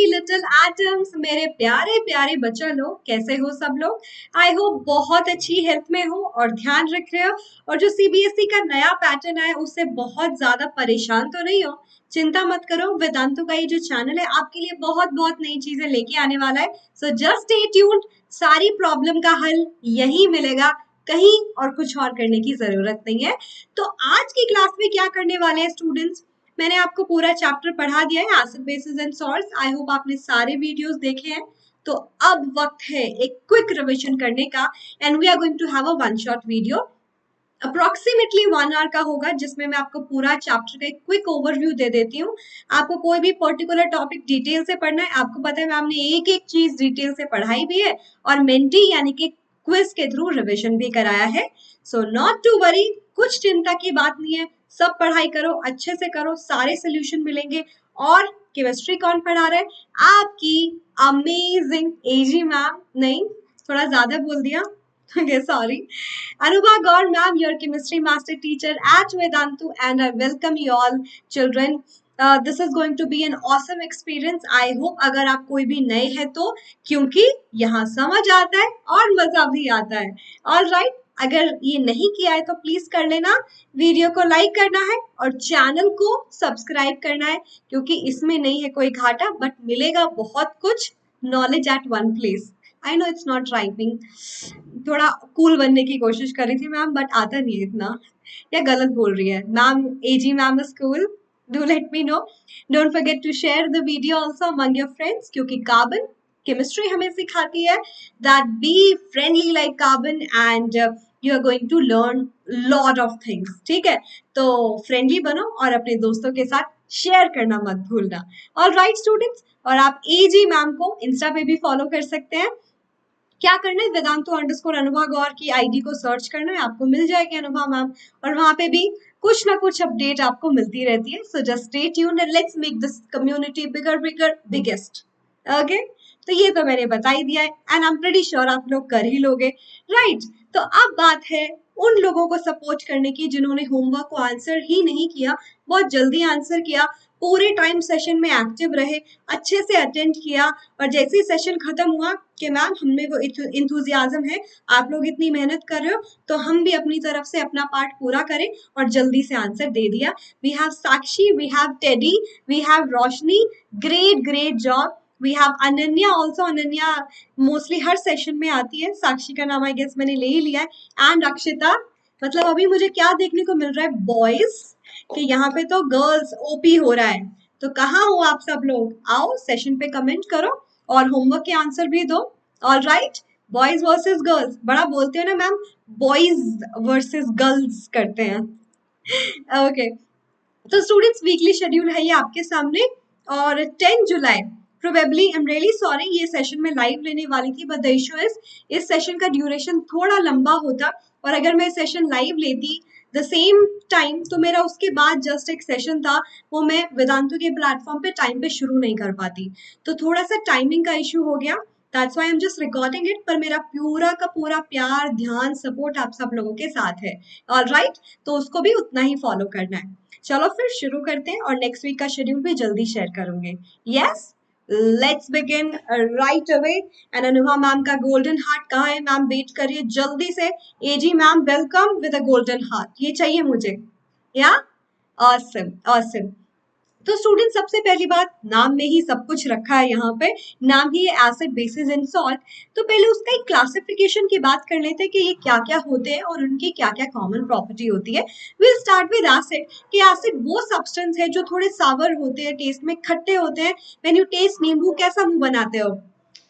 Little atoms, मेरे प्यारे प्यारे बच्चा लोग, कैसे हो सब लोग? आई होप बहुत अच्छी हेल्थ में हो और ध्यान रख रहे हो, और जो सीबीएसई का नया पैटर्न है उससे बहुत ज्यादा परेशान तो नहीं हो। चिंता मत करो, वेदांतु का ये जो चैनल है आपके लिए बहुत बहुत नई चीजें लेके आने वाला है। सो जस्ट स्टे ट्यून्ड, सारी प्रॉब्लम का हल यही मिलेगा, कहीं और कुछ और करने की जरूरत नहीं है। तो आज की क्लास में क्या करने वाले हैं स्टूडेंट्स, मैंने आपको पूरा चैप्टर पढ़ा दिया है, acid basis and salts. I hope आपने सारे वीडियोस देखे हैं। तो अब वक्त है एक क्विक रिवीजन करने का, and we are going to have a one shot video approximately 1 hour का होगा, जिसमें मैं आपको पूरा चैप्टर का एक क्विक ओवरव्यू दे देती हूँ। आपको कोई भी पर्टिकुलर टॉपिक डिटेल से पढ़ना है, आपको पता है मैम ने एक एक चीज डिटेल से पढ़ाई भी है और मेंटी यानी कि क्विज के थ्रू रिवीजन भी कराया है। सो नॉट टू वरी, कुछ चिंता की बात नहीं है, सब पढ़ाई करो, अच्छे से करो, सारे सोल्यूशन मिलेंगे। और केमिस्ट्री कौन पढ़ा रहा है? आपकी अमेजिंग एजी मैम, नहीं थोड़ा ज्यादा बोल दिया, sorry, Anubha Gaur ma'am, your chemistry master teacher at Vedantu, and I welcome you all children. This is going to be an awesome experience. I hope अगर आप कोई भी नए हैं तो, क्योंकि यहाँ समझ आता है और मजा भी आता है। All right, अगर ये नहीं किया है तो प्लीज कर लेना, वीडियो को लाइक करना है और चैनल को सब्सक्राइब करना है, क्योंकि इसमें नहीं है कोई घाटा, बट मिलेगा बहुत कुछ knowledge eight one place. I know it's not writing, थोड़ा कूल बनने की कोशिश कर रही थी मैम, बट आता नहीं है इतना, या गलत बोल रही है ma'am? AG ma'am is cool, do let me know. Don't forget to share the video also among your friends, क्योंकि कार्बन केमिस्ट्री हमें सिखाती है that be friendly like carbon and you are going to learn lot of things. ठीक है, तो friendly बनो और अपने दोस्तों के साथ शेयर करना मत भूलना। ऑल राइट स्टूडेंट्स, और आप एजी मैम को इंस्टा पे भी फॉलो कर सकते हैं। क्या करना है, वेदांतु अंडरस्कोर अनुभा गौर की आईडी को सर्च करना है, आपको मिल जाएगी अनुभा मैम, और वहां पे भी कुछ ना कुछ अपडेट आपको मिलती रहती है। So just stay tuned and let's make this community bigger bigger biggest. Okay, तो ये तो मैंने बता ही दिया है, and I am pretty sure आप लोग कर ही लोगे, राइट? तो अब बात है उन लोगों को सपोर्ट करने की जिन्होंने होमवर्क को आंसर ही नहीं किया, बहुत जल्दी आंसर किया, पूरे टाइम सेशन में एक्टिव रहे, अच्छे से अटेंड किया, और जैसे ही सेशन खत्म हुआ कि मैम हमें वो इंथुजियाज्म है, आप लोग इतनी मेहनत कर रहे हो, तो हम भी अपनी तरफ से अपना पार्ट पूरा करें, और जल्दी से आंसर दे दिया। We have Sakshi, we have Teddy, we have Roshni, great great job. We have Ananya also, Ananya mostly हर सेशन में आती है, साक्षी का नाम आई गेस मैंने ले ही लिया है, एंड अक्षिता। मतलब अभी मुझे क्या देखने को मिल रहा है बॉयज, कि यहाँ पे तो गर्ल्स ओपी हो रहा है, तो कहाँ हो आप सब लोग? आओ सेशन पे कमेंट करो और होमवर्क के आंसर भी दो। All right, boys versus girls, बड़ा बोलते हो ना मैम, बॉयज वर्सेस गर्ल्स करते हैं। ओके, तो स्टूडेंट्स वीकली शेड्यूल है ये आपके सामने, और 10 जुलाई probably, I am really sorry, ये सेशन में लाइव लेने वाली थी, बट द इशू इज इस सेशन का ड्यूरेशन थोड़ा लंबा होता, और अगर मैं सेशन लाइव लेती द सेम टाइम तो मेरा उसके बाद जस्ट एक सेशन था, वो मैं वेदांतु के प्लेटफॉर्म पे टाइम पे शुरू नहीं कर पाती, तो थोड़ा सा टाइमिंग का इशू हो गया, that's why I am just recording it. पर मेरा पूरा का पूरा प्यार, ध्यान, सपोर्ट आप सब लोगों के साथ है। ऑल राइट, तो उसको भी उतना ही फॉलो करना है। चलो फिर शुरू करते हैं, और नेक्स्ट वीक का शेड्यूल भी जल्दी शेयर करूंगे। Yes, let's begin right away. And Anubha ma'am का गोल्डन हार्ट कहाँ है? मैम वेट करिए जल्दी से। AG ma'am welcome with a golden heart, ये चाहिए मुझे, या? Awesome awesome. तो स्टूडेंट सबसे पहली बात, नाम में ही सब कुछ रखा है, यहाँ पे नाम ही है एसिड बेसिस एंड सॉल्ट, तो पहले उसका एक क्लासिफिकेशन की बात कर लेते हैं कि ये क्या क्या होते हैं और उनकी क्या क्या कॉमन प्रॉपर्टी होती है। विल स्टार्ट विद एसिड, कि एसिड वो सब्सटेंस है जो थोड़े सावर होते हैं, टेस्ट में खट्टे होते हैं। व्हेन यू टेस्ट नींबू, कैसा मुंह बनाते हो,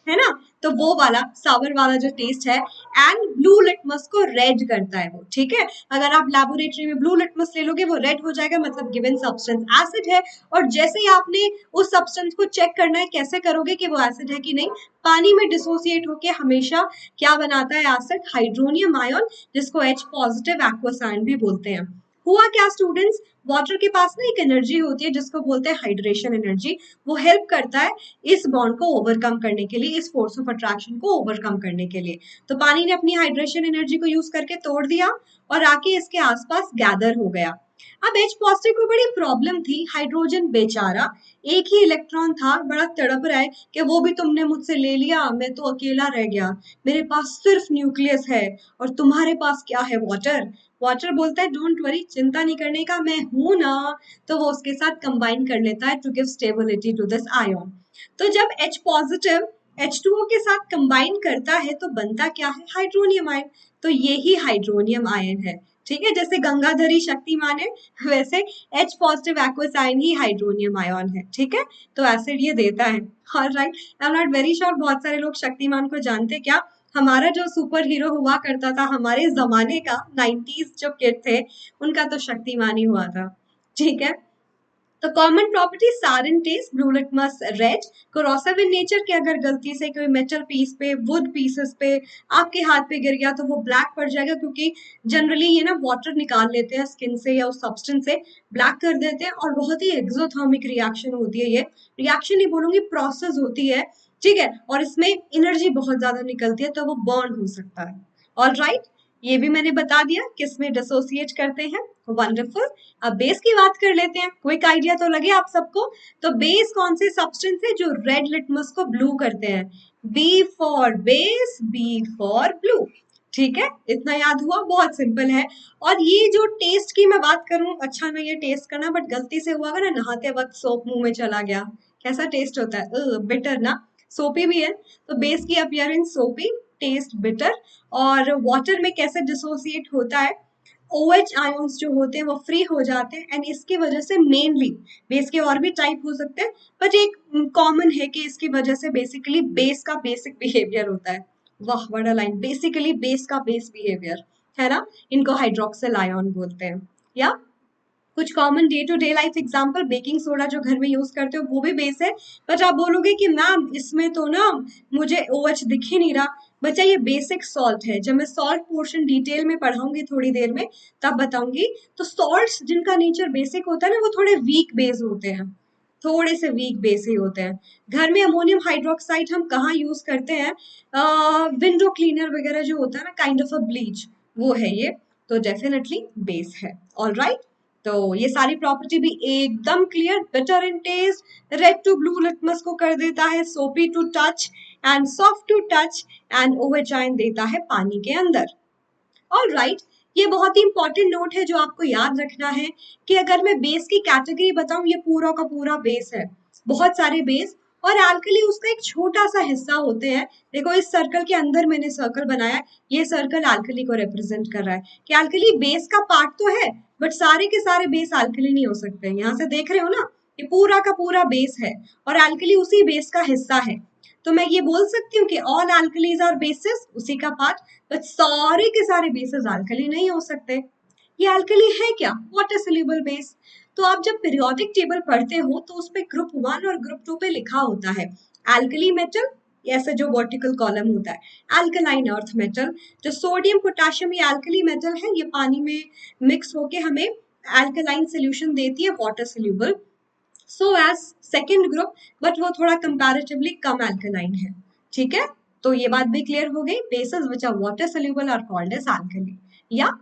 है ना? तो वो वाला सावर वाला जो टेस्ट है, एंड ब्लू लिटमस को रेड करता है वो, ठीक है? अगर आप लैबोरेटरी में ब्लू लिटमस ले लोगे, वो रेड हो जाएगा, मतलब गिवन सब्सटेंस एसिड है। और जैसे ही आपने उस सब्सटेंस को चेक करना है, कैसे करोगे कि वो एसिड है कि नहीं? पानी में डिसोसिएट होके हमेशा क्या बनाता है एसिड? हाइड्रोनियम आयन, जिसको H पॉजिटिव एक्वस आयन भी बोलते हैं। हुआ क्या स्टूडेंट्स, वाटर के पास ना एक एनर्जी होती है जिसको बोलते हैं हाइड्रेशन एनर्जी, वो हेल्प करता है इस बॉन्ड को ओवरकम करने के लिए, इस फोर्स ऑफ अट्रैक्शन को ओवरकम करने के लिए। तो पानी ने अपनी हाइड्रेशन एनर्जी को यूज करके तोड़ दिया, और आके इसके आसपास गैदर हो गया। अब H पॉजिटिव को बड़ी प्रॉब्लम थी, हाइड्रोजन बेचारा एक ही इलेक्ट्रॉन था, बड़ा तड़प रहा है कि वो भी तुमने मुझसे ले लिया, मैं तो अकेला रह गया, मेरे पास सिर्फ न्यूक्लियस है और तुम्हारे पास क्या है, वाटर। वाटर बोलता है डोंट वरी, चिंता नहीं करने का, मैं हूं ना। तो वो उसके साथ कंबाइन कर लेता है to give stability to this ion. तो जब H पॉजिटिव H2O के साथ कंबाइन करता है तो बनता क्या है, हाइड्रोनियम आयन। तो ये ही हाइड्रोनियम आयन है, ठीक है। जैसे गंगाधरी शक्तिमान है, वैसे H पॉजिटिव एक्वस आयन ही हाइड्रोनियम आयन है, ठीक है। तो एसिड ये देता है। Alright, I am not very sure बहुत सारे लोग शक्तिमान को जानते क्या। हमारा जो सुपर हीरो हुआ करता था हमारे जमाने का, 90s जो किड थे, उनका तो शक्तिमान ही हुआ था, ठीक है। तो common property sour in taste, blue litmus red, corrosive in nature के अगर गलती से कोई मेटल पीस पे, वुड पीसेस पे आपके हाथ पे गिर गया तो वो ब्लैक पड़ जाएगा, क्योंकि जनरली ये ना वाटर निकाल लेते हैं स्किन से या उस सब्सटेंस से, ब्लैक कर देते हैं। और बहुत ही एक्सोथर्मिक रिएक्शन होती है, ये रिएक्शन नहीं बोलूंगी, प्रोसेस होती है, ठीक है। और इसमें एनर्जी बहुत ज्यादा निकलती है, तो वो बर्न हो सकता है। ऑल राइट, ये भी मैंने बता दिया किसमें डिसोसिएट करते हैं। वंडरफुल। अब बेस की बात कर लेते हैं, क्विक आइडिया तो लगे आप सबको। तो बेस कौन से सब्सटेंस है जो रेड लिटमस को ब्लू करते हैं, B for base, B for blue, ठीक है। इतना याद हुआ, बहुत सिंपल है। और ये जो टेस्ट की मैं बात करूं, अच्छा नहीं है टेस्ट करना, बट गलती से हुआ ना, नहाते वक्त सोप मुंह में चला गया, कैसा टेस्ट होता है, बिटर ना, सोपी भी है। तो बेस की अपीयरेंस सोपी, टेस्ट बिटर। और वाटर में कैसे डिसोसिएट होता है, OH आयंस जो होते हैं वो फ्री हो जाते हैं, एंड इसकी वजह से मेनली बेस के और भी टाइप हो सकते हैं, बट एक कॉमन है कि इसकी वजह से बेसिकली बेस का बेसिक बिहेवियर होता है। वाह बड़ा लाइन, बेसिकली बेस का बेस बिहेवियर है ना, इनको हाइड्रोक्सिल आयन बोलते हैं। या कुछ common day to day life example, baking soda जो घर में यूज करते हो वो भी बेस है। बट आप बोलोगे कि मैम इसमें तो ना मुझे OH दिख ही नहीं रहा। बच्चा ये बेसिक सॉल्ट है, जब मैं सॉल्ट पोर्शन डिटेल में पढ़ाऊंगी थोड़ी देर में तब बताऊंगी। तो सॉल्ट्स जिनका नेचर बेसिक होता है ना, वो थोड़े वीक बेस होते हैं, थोड़े से वीक बेस ही होते हैं। घर में अमोनियम हाइड्रोक्साइड हम कहाँ यूज करते हैं, विंडो क्लीनर वगैरह जो होता है ना, काइंड ऑफ अ ब्लीच, वो है ये। तो डेफिनेटली बेस है। ऑल राइट, तो ये सारी प्रॉपर्टी भी एकदम clear, bitter in taste, red to blue litmus को कर देता है soapy to touch and soft to touch, and OH ion देता है पानी के अंदर। ऑल राइट, ये बहुत ही इंपॉर्टेंट नोट है जो आपको याद रखना है कि अगर मैं बेस की कैटेगरी बताऊं, ये पूरा का पूरा बेस है, बहुत सारे बेस, और एल्कली उसका एक छोटा सा हिस्सा होते हैं। देखो इस सर्कल के अंदर मैंने सर्कल बनाया है, ये सर्कल एल्कली को रिप्रेजेंट कर रहा है कि एल्कली बेस का पार्ट तो है, बट सारे के सारे बेस एल्कली नहीं हो सकते। यहाँ से देख रहे हो ना, ये पूरा का पूरा बेस है और एल्कली उसी बेस का हिस्सा है। तो मैं ये बोल सकती हूँ कि ऑल एल्कलीज आर बेसिस, उसी का पार्ट, बट सारे के सारे बेसिस अल्कली नहीं हो सकते। ये अल्कली है क्या, वाटर सोल्यूबल बेस। तो आप जब पीरियोडिक टेबल पढ़ते हो तो उस पे ग्रुप 1 और ग्रुप 2 पे लिखा होता है अल्कली मेटल, ऐसे जो वर्टिकल कॉलम होता है अल्कलाइन अर्थ मेटल। जो सोडियम पोटेशियम ये अल्कली मेटल है, ये पानी में मिक्स होके हमें अल्कलाइन सोल्यूशन देती है, water soluble, so as second group, but वो थोड़ा कंपैरेटिवली कम अल्कलाइन है, ठीक है। तो ये बात भी क्लियर हो गई, bases which are water soluble are called as alkali. या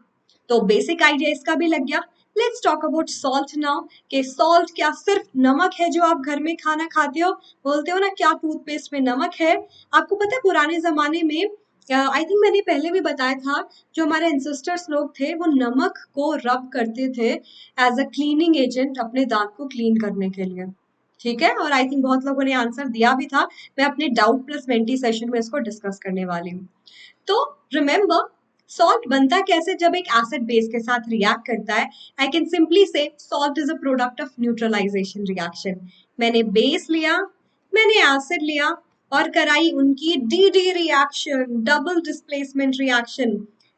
तो बेसिक आइडिया इसका भी लग गया। Let's talk about salt now, कि सॉल्ट क्या सिर्फ नमक है जो आप घर में खाना खाते हो, बोलते हो ना क्या टूथपेस्ट में नमक है। आपको पता है पुराने जमाने में, आई थिंक मैंने पहले भी बताया था, जो हमारे एंसेस्टर्स लोग थे वो नमक को रब करते थे एज अ क्लीनिंग एजेंट अपने दांत को क्लीन करने के लिए, ठीक है। और आई थिंक बहुत लोगों ने आंसर दिया भी था, मैं अपने डाउट प्लस 20 सेशन में इसको डिस्कस करने वाली हूँ। तो रिमेंबर, सॉल्ट बनता कैसे, जब एक एसिड बेस के साथ रिएक्ट करता है। I can simply say salt is a product of neutralization reaction. मैंने बेस लिया, मैंने एसिड लिया, और कराई उनकी D reaction, double displacement reaction.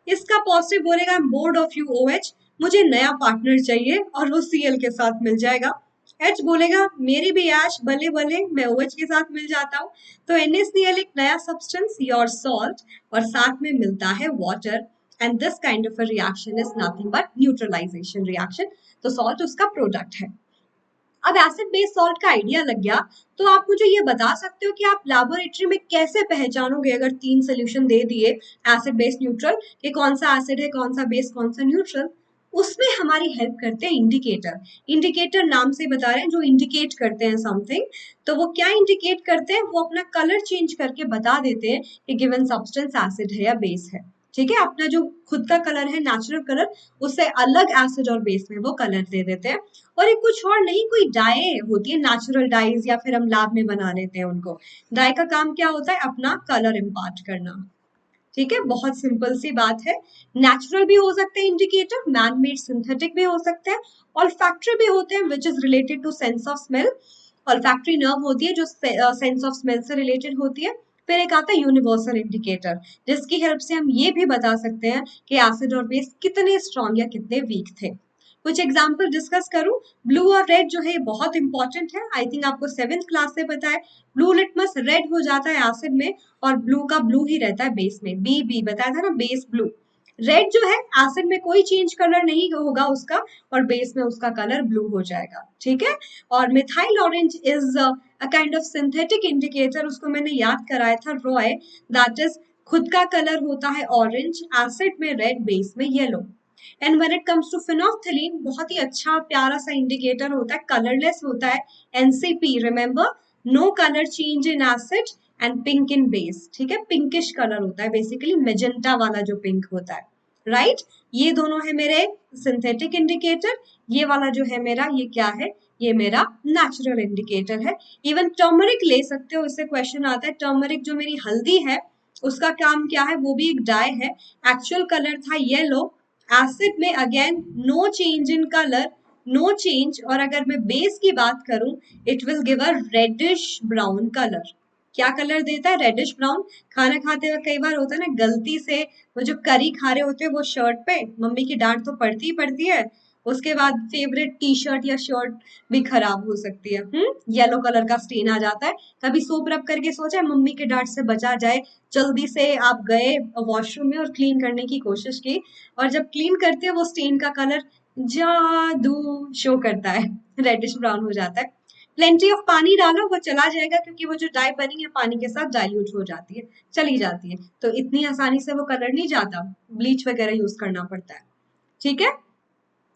इसका पॉजिटिव बोलेगा बोर्ड ऑफ यू OH, मुझे नया पार्टनर चाहिए, और वो Cl के साथ मिल जाएगा। H बोलेगा मेरी भी ऐश, भले भले मैं OH के साथ मिल जाता हूँ। तो NaCl एक नया सब्सटेंस, योर सॉल्ट, और साथ में मिलता है water, and this kind of a reaction is nothing but neutralization reaction. तो सॉल्ट उसका प्रोडक्ट है। अब एसिड बेस सॉल्ट का आइडिया लग गया, तो आप मुझे ये बता सकते हो कि आप लैबोरेटरी में कैसे पहचानोगे अगर 3 सोल्यूशन दे दिए एसिड बेस न्यूट्रल कि कौन सा एसिड है, कौन सा बेस, कौन सा न्यूट्रल। उसमें हमारी हेल्प करते हैं इंडिकेटर। इंडिकेटर नाम से बता रहे हैं जो इंडिकेट करते हैं समथिंग। तो वो क्या इंडिकेट करते हैं, वो अपना कलर चेंज करके बता देते हैं कि गिवन सब्सटेंस एसिड है या बेस है। ठीक है, अपना जो खुद का कलर है नेचुरल कलर, उससे अलग एसिड और बेस में वो कलर दे देते हैं। और ये कुछ और नहीं, कोई डाई होती है, नेचुरल डाइज, या फिर हम लैब में बना लेते हैं उनको। डाई का काम क्या होता है, अपना कलर इम्पार्ट करना। ठीक है, बहुत सिंपल सी बात है। नेचुरल भी हो सकते हैं इंडिकेटर, मैन मेड सिंथेटिक भी हो सकते हैं, ऑल्फैक्टरी भी होते हैं which is related to sense of smell. Olfactory nerve होती है जो सेंस ऑफ स्मेल से रिलेटेड होती है। फिर एक आता है यूनिवर्सल इंडिकेटर, जिसकी हेल्प से हम ये भी बता सकते हैं कि एसिड और बेस कितने स्ट्रॉन्ग या कितने वीक थे। कुछ एग्जाम्पल डिस्कस करूं, ब्लू और रेड जो है बहुत इंपॉर्टेंट है। आई थिंक आपको 7th क्लास से पता है। ब्लू लिटमस रेड हो जाता है एसिड में, और ब्लू का ब्लू ही रहता है बेस में। बी बी बताया था ना, बेस ब्लू। रेड जो है एसिड में कोई चेंज कलर नहीं होगा उसका, और बेस में उसका कलर ब्लू हो जाएगा। ठीक है, और methyl orange is a kind of synthetic indicator, उसको मैंने याद कराया था रॉय। दैट इज खुद का कलर होता है ऑरेंज, एसिड में रेड, बेस में yellow. And when it comes to phenolphthalein, बहुत ही अच्छा प्यारा सा इंडिकेटर होता है, कलरलेस होता है। NCP, remember, no colour change in acid and pink in base. ठीक है, पिंकिश कलर होता है, बेसिकली मेजेंटा वाला जो पिंक होता है। राइट ये दोनों है मेरे सिंथेटिक इंडिकेटर। ये वाला जो है मेरा, ये क्या है, ये मेरा नेचुरल इंडिकेटर है। इवन टर्मरिक ले सकते हो, इससे क्वेश्चन आता है। टर्मरिक जो मेरी हल्दी है, उसका काम क्या है, वो भी एक डाई है। एक्चुअल कलर था येलो, एसिड में again no change in colour, no change. और अगर मैं बेस की बात करूं, it will give a reddish brown colour. क्या कलर देता है, रेडिश ब्राउन। खाना खाते वक्त कई बार होता है ना, गलती से वो जो करी खा रहे होते हैं वो शर्ट पे, मम्मी की डांट तो पड़ती ही पड़ती है, उसके बाद फेवरेट टी शर्ट या शर्ट भी खराब हो सकती है। येलो कलर का स्टेन आ जाता है। कभी सोप रब करके सोचा है मम्मी के डांट से बचा जाए, जल्दी से आप गए वॉशरूम में और क्लीन करने की कोशिश की, और जब क्लीन करते हैं वो स्टेन का कलर जादू शो करता है, रेडिश ब्राउन हो जाता है। प्लेंटी ऑफ पानी डालो, वो चला जाएगा, क्योंकि वो जो डाई बनी है पानी के साथ डाइल्यूट हो जाती है, चली जाती है। तो इतनी आसानी से वो कलर नहीं जाता, ब्लीच वगैरह यूज करना पड़ता है। ठीक है,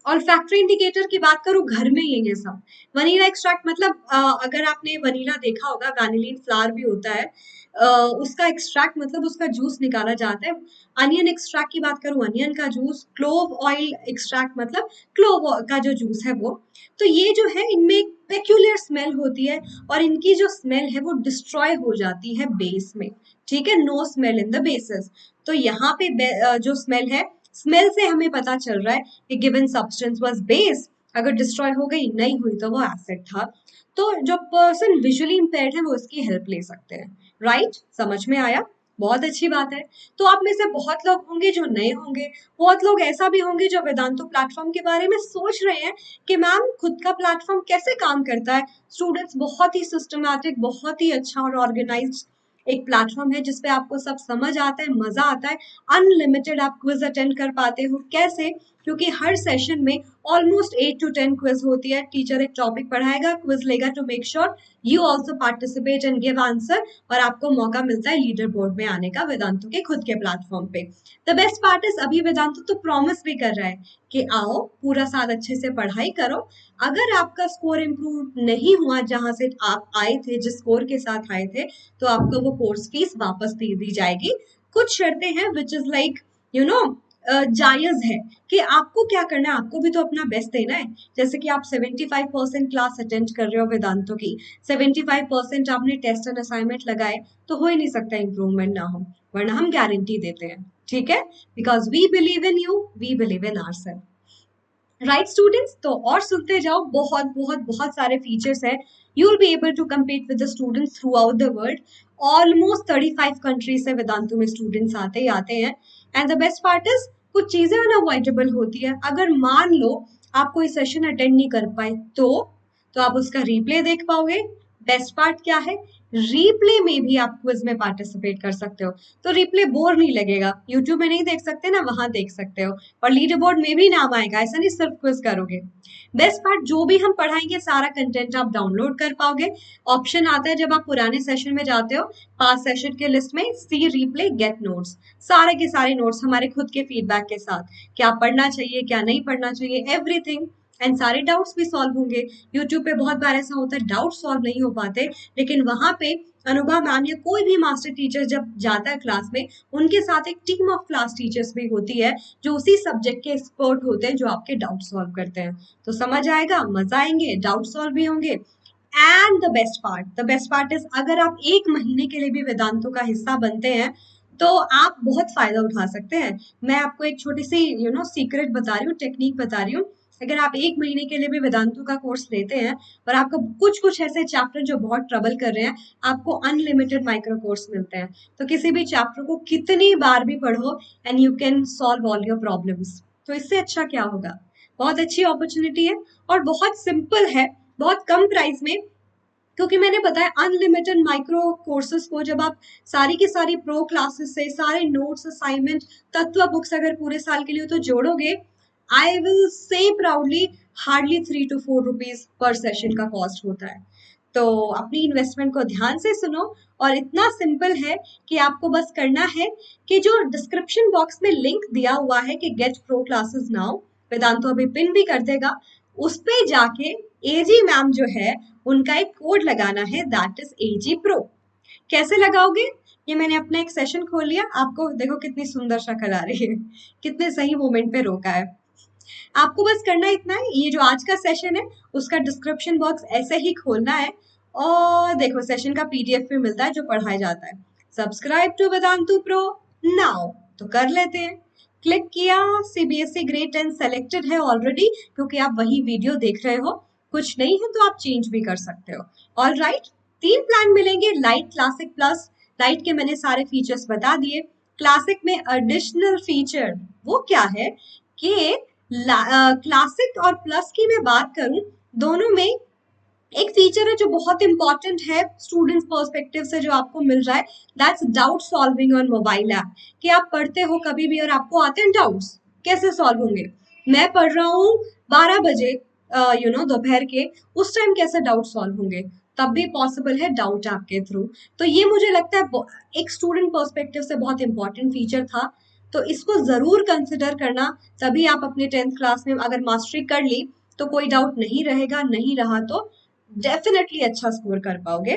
और फैक्ट्री इंडिकेटर की बात करूं, घर में ये सब वनीला एक्सट्रैक्ट, मतलब अगर आपने वनीला देखा होगा, वैनिलीन फ्लावर भी होता है, उसका एक्सट्रैक्ट मतलब उसका जूस निकाला जाता है। अनियन एक्सट्रैक्ट की बात करूं, अनियन का जूस। क्लोव ऑयल एक्सट्रैक्ट मतलब क्लोव का जो जूस है वो। तो ये जो है, इनमें एक पेक्यूलियर स्मेल होती है, और इनकी जो स्मेल है वो डिस्ट्रॉय हो जाती है बेस में। ठीक है, no smell in the bases. तो यहाँ पे जो स्मेल है, स्मेल से हमें पता चल रहा है कि गिवन सब्सटेंस वाज बेस। अगर डिस्ट्रॉय हो गई, नहीं हुई, तो वो एसिड था। तो जो पर्सन विजुअली इंपेयर्ड है वो इसकी हेल्प ले सकते हैं। राइट, समझ में आया, बहुत अच्छी बात है। तो आप में से बहुत लोग होंगे जो नए होंगे, बहुत लोग ऐसा भी होंगे जो वेदांतो प्लेटफॉर्म के बारे में सोच रहे हैं कि मैम खुद का प्लेटफॉर्म कैसे काम करता है। स्टूडेंट्स, बहुत ही सिस्टमैटिक, बहुत ही अच्छा और ऑर्गेनाइज्ड एक प्लेटफॉर्म है, जिसपे आपको सब समझ आता है, मजा आता है। अनलिमिटेड आप क्विज अटेंड कर पाते हो। कैसे, क्योंकि हर सेशन में ऑलमोस्ट 8 to 10 क्विज होती है। टीचर एक टॉपिक पढ़ाएगा, क्विज लेगा, to make sure you also participate and give answer, और आपको मौका मिलता है लीडर बोर्ड में आने का वेदांतु के खुद के प्लेटफॉर्म पे। द बेस्ट पार्ट इज, अभी वेदांतु तो प्रॉमिस भी कर रहा है कि आओ पूरा साल अच्छे से पढ़ाई करो। अगर आपका स्कोर इम्प्रूव नहीं हुआ जहां से आप आए थे, जिस स्कोर के साथ आए थे, तो आपको वो कोर्स फीस वापस दे दी जाएगी। कुछ शर्तें हैं which is like you know जायज है, कि आपको क्या करना है, आपको भी तो अपना बेस्ट देना है। जैसे कि आप 75% क्लास अटेंड कर रहे हो वेदांतों की, 75% आपने टेस्ट एंड असाइनमेंट लगाए, तो हो ही नहीं सकता इंप्रूवमेंट ना हो, वरना हम गारंटी देते हैं। ठीक है, because we believe in you, we believe in ourselves. Right students, तो और सुनते जाओ, बहुत बहुत बहुत सारे फीचर्स है। You will be able to compete with the students throughout the world. Almost 35 countries से वेदांतु में स्टूडेंट्स आते ही आते हैं। And the best part is, कुछ चीजें अनअवॉइडेबल होती है। अगर मान लो आप कोई सेशन अटेंड नहीं कर पाए, तो आप उसका रिप्ले देख पाओगे। बेस्ट पार्ट क्या है, रिप्ले में भी आप क्विज में पार्टिसिपेट कर सकते हो, तो रिप्ले बोर नहीं लगेगा। यूट्यूब में नहीं देख सकते ना, वहां देख सकते हो, और लीडर बोर्ड में भी नाम आएगा, ऐसा नहीं सिर्फ क्विज करोगे। बेस्ट पार्ट, जो भी हम पढ़ाएंगे सारा कंटेंट आप डाउनलोड कर पाओगे। ऑप्शन आता है जब आप पुराने सेशन में जाते हो, पास सेशन के लिस्ट में सी रिप्ले गेट नोट्स, सारे के सारे नोट्स हमारे खुद के फीडबैक के साथ, क्या पढ़ना चाहिए क्या नहीं पढ़ना चाहिए, एवरीथिंग। एंड सारे डाउट्स भी सॉल्व होंगे। यूट्यूब पे बहुत बार ऐसा होता है डाउट सॉल्व नहीं हो पाते, लेकिन वहां पे अनुभव मैम या कोई भी मास्टर टीचर जब जाता है क्लास में, उनके साथ एक टीम ऑफ क्लास टीचर्स भी होती है जो उसी सब्जेक्ट के एक्सपर्ट होते हैं, जो आपके डाउट सॉल्व करते हैं। तो समझ आएगा, मजा आएंगे, डाउट सॉल्व भी होंगे। And the best part is, अगर आप 1 महीने के लिए भी वेदांतों का हिस्सा बनते हैं तो आप बहुत फायदा उठा सकते हैं। मैं आपको एक छोटी सी सीक्रेट बता रही हूँ, टेक्निक बता रही हूँ। अगर आप 1 महीने के लिए भी वेदांतों का कोर्स लेते हैं और आपको कुछ कुछ ऐसे चैप्टर जो बहुत ट्रबल कर रहे हैं, आपको अनलिमिटेड माइक्रो कोर्स मिलते हैं। तो किसी भी चैप्टर को कितनी बार भी पढ़ो and you can solve all your problems. तो इससे अच्छा क्या होगा? बहुत अच्छी अपॉर्चुनिटी है और बहुत सिंपल है, बहुत कम प्राइस में। क्योंकि मैंने बताया अनलिमिटेड माइक्रो कोर्सेज को जब आप सारी की सारी प्रो क्लासेस से सारे नोट्स, असाइनमेंट, तत्व बुक्स अगर पूरे साल के लिए तो जोड़ोगे, I will say proudly hardly 3 to 4 rupees पर सेशन का कॉस्ट होता है। तो अपनी इन्वेस्टमेंट को ध्यान से सुनो, और इतना सिंपल है कि आपको बस करना है कि जो डिस्क्रिप्शन बॉक्स में लिंक दिया हुआ है कि गेट प्रो क्लासेस नाउ, वेदांतो अभी पिन भी कर देगा, उस पे जाके एजी मैम जो है उनका एक कोड लगाना है, दैट इज एजी प्रो। कैसे लगाओगे? ये मैंने अपना एक सेशन खोल लिया, आपको देखो कितनी सुंदर शक्ल आ रही है, कितने सही मोमेंट पे रोका है। आपको बस करना इतना है, ये जो आज का सेशन है उसका डिस्क्रिप्शन बॉक्स ऐसे ही खोलना है, और देखो सेशन का पीडीएफ भी मिलता है जो पढ़ाया जाता है। Subscribe to Vedantu pro now, तो कर लेते हैं। क्लिक किया, सीबीएसई ग्रेड 10 सेलेक्टेड है ऑलरेडी, क्योंकि आप वही वीडियो देख रहे हो, कुछ नहीं है तो आप चेंज भी कर सकते हो। ऑल राइट, 3 प्लान मिलेंगे, लाइट, क्लासिक, प्लस। लाइट के मैंने सारे फीचर्स बता दिए। क्लासिक में एडिशनल फीचर वो क्या है कि क्लासिक और प्लस की मैं बात करूं, दोनों में एक फीचर है जो बहुत इंपॉर्टेंट है स्टूडेंट्स पर्सपेक्टिव से जो आपको मिल रहा है, that's doubt solving on mobile app. कि आप पढ़ते हो कभी भी और आपको आते हैं डाउट्स, कैसे सॉल्व होंगे? मैं पढ़ रहा हूँ 12 बजे दोपहर के, उस टाइम कैसे डाउट सॉल्व होंगे? तब भी पॉसिबल है डाउट ऐप के थ्रू। तो ये मुझे लगता है एक स्टूडेंट पर्सपेक्टिव से बहुत इंपॉर्टेंट फीचर था, तो इसको जरूर कंसिडर करना। तभी आप अपने 10th क्लास में अगर मास्टरी कर ली तो कोई डाउट नहीं रहेगा, नहीं रहा तो डेफिनेटली अच्छा स्कोर कर पाओगे।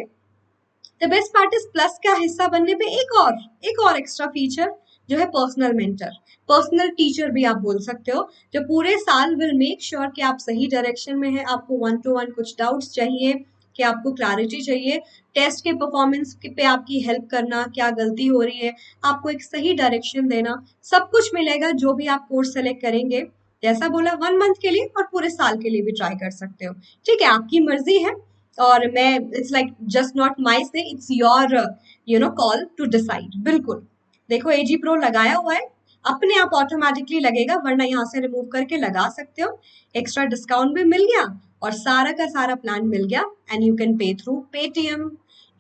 The best part is, plus का हिस्सा बनने पे एक और एक्स्ट्रा फीचर जो है पर्सनल मेंटर, पर्सनल टीचर भी आप बोल सकते हो, जो पूरे साल विल मेक श्योर कि आप सही डायरेक्शन में है। आपको 1 to 1 कुछ डाउट्स चाहिए कि आपको क्लैरिटी चाहिए, टेस्ट के परफॉर्मेंस पे आपकी हेल्प करना, क्या गलती हो रही है, आपको एक सही डायरेक्शन देना, सब कुछ मिलेगा जो भी आप कोर्स सेलेक्ट करेंगे। जैसा बोला 1 मंथ के लिए और पूरे साल के लिए भी ट्राई कर सकते हो, ठीक है, आपकी मर्जी है। और मैं, it's like just not my say, it's your call to decide. बिल्कुल, देखो एजी प्रो लगाया हुआ है, अपने आप ऑटोमेटिकली लगेगा, वरना यहाँ से रिमूव करके लगा सकते हो। एक्स्ट्रा डिस्काउंट भी मिल गया और सारा का सारा प्लान मिल गया, and you can pay through Paytm,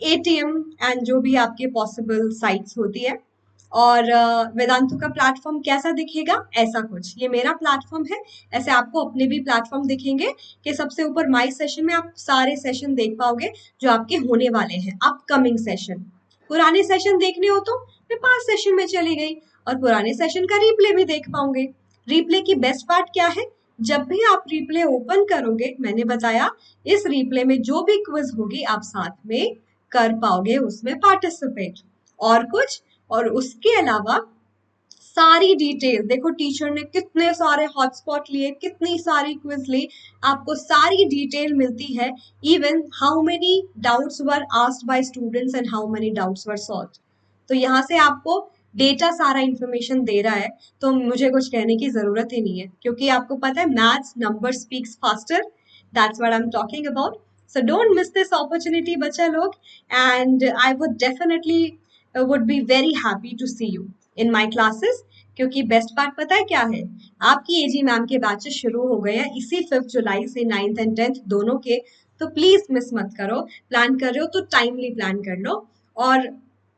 ATM and जो भी आपके पॉसिबल साइट्स होती है। और वेदांतु का प्लेटफॉर्म कैसा दिखेगा? ऐसा कुछ, ये मेरा प्लेटफॉर्म है, ऐसे आपको अपने भी प्लेटफॉर्म दिखेंगे कि सबसे ऊपर माई सेशन में आप सारे सेशन देख पाओगे जो आपके होने वाले हैं, अपकमिंग सेशन। पुराने सेशन देखने हो तो मैं 5 सेशन में चली गई और पुराने सेशन का रिप्ले भी देख पाओगे। रिप्ले की बेस्ट पार्ट क्या है? जब भी आप रिप्ले ओपन करोगे, मैंने बताया इस रिप्ले में जो भी क्विज होगी आप साथ में कर पाओगे उसमें पार्टिसिपेट। और कुछ, और उसके अलावा सारी डिटेल देखो, टीचर ने कितने सारे हॉटस्पॉट लिए, कितनी सारी क्विज ली, आपको सारी डिटेल मिलती है। Even how many doubts were asked by students and how many doubts were solved. तो यहाँ से आपको डेटा सारा इंफॉर्मेशन दे रहा है, तो मुझे कुछ कहने की जरूरत ही नहीं है, क्योंकि आपको पता है maths number speaks faster, that's what I am talking about. So don't miss this opportunity बच्चा लोग, and I would definitely would be very happy to see you in my classes। क्योंकि बेस्ट पार्ट पता है क्या है? आपकी एजी ma'am के batches शुरू हो गए हैं इसी 5 जुलाई से, 9th and 10th दोनों के। तो प्लीज मिस मत करो। प्लान कर रहे हो तो टाइमली प्लान कर लो। और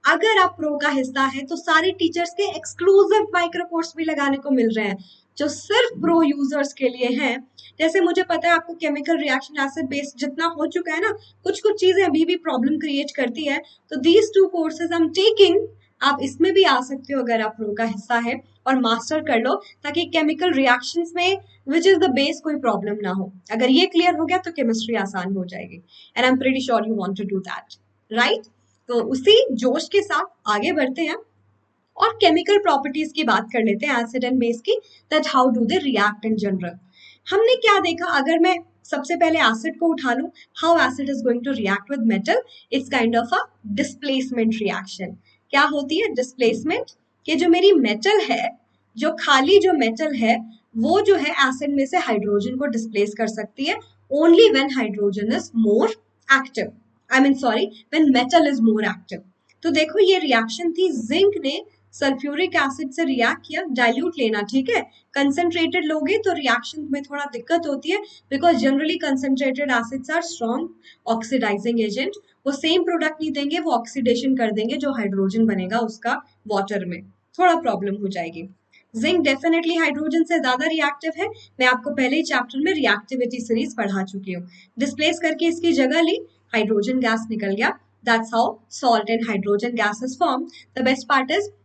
अगर आप प्रो का हिस्सा है तो सारे टीचर्स के एक्सक्लूसिव माइक्रो कोर्स भी लगाने को मिल रहे हैं जो सिर्फ प्रो यूजर्स के लिए हैं। जैसे मुझे पता है आपको केमिकल रिएक्शन एसिड बेस जितना हो चुका है ना, कुछ कुछ चीजें अभी भी प्रॉब्लम क्रिएट करती है, तो these two courses I am taking, आप इसमें भी आ सकते हो अगर आप प्रो का हिस्सा है, और मास्टर कर लो ताकि केमिकल रिएक्शंस में विच इज द बेस कोई प्रॉब्लम ना हो। अगर ये क्लियर हो गया तो केमिस्ट्री आसान हो जाएगी, and I am pretty sure you want to do that, right? तो उसी जोश के साथ आगे बढ़ते हैं और केमिकल प्रॉपर्टीज की बात कर लेते हैं एसिड एंड बेस की, that how do they react in general. हमने क्या देखा, अगर मैं सबसे पहले एसिड को उठा लूं, how acid is going to react with metal, it's kind of a displacement reaction. क्या होती है डिस्प्लेसमेंट? कि जो मेरी मेटल है, जो खाली जो मेटल है, वो जो है एसिड में से हाइड्रोजन को डिस्प्लेस कर सकती है only when hydrogen is more active, I mean sorry, when metal is more active. तो देखो ये रिएक्शन थी, जिंक ने सल्फ्यूरिक एसिड से रिएक्ट किया, डाइल्यूट लेना, ठीक है, कंसंट्रेटेड लोगे तो रिएक्शन में थोड़ा दिक्कत होती है, because generally concentrated acids are strong oxidizing agent, वो सेम प्रोडक्ट नहीं देंगे, वो ऑक्सीडेशन कर देंगे, जो हाइड्रोजन बनेगा उसका वाटर में, थोड़ा प्रॉब्लम हो जाएगी। जिंक डेफिनेटली हाइड्रोजन से ज्यादा रिएक्टिव है, मैं आपको पहले ही चैप्टर में रिएक्टिविटी सीरीज पढ़ा चुकी हूँ। डिस्प्लेस करके इसकी जगह ली, हाइड्रोजन गैस निकल गया, that's how salt and hydrogen gas is formed. The best part is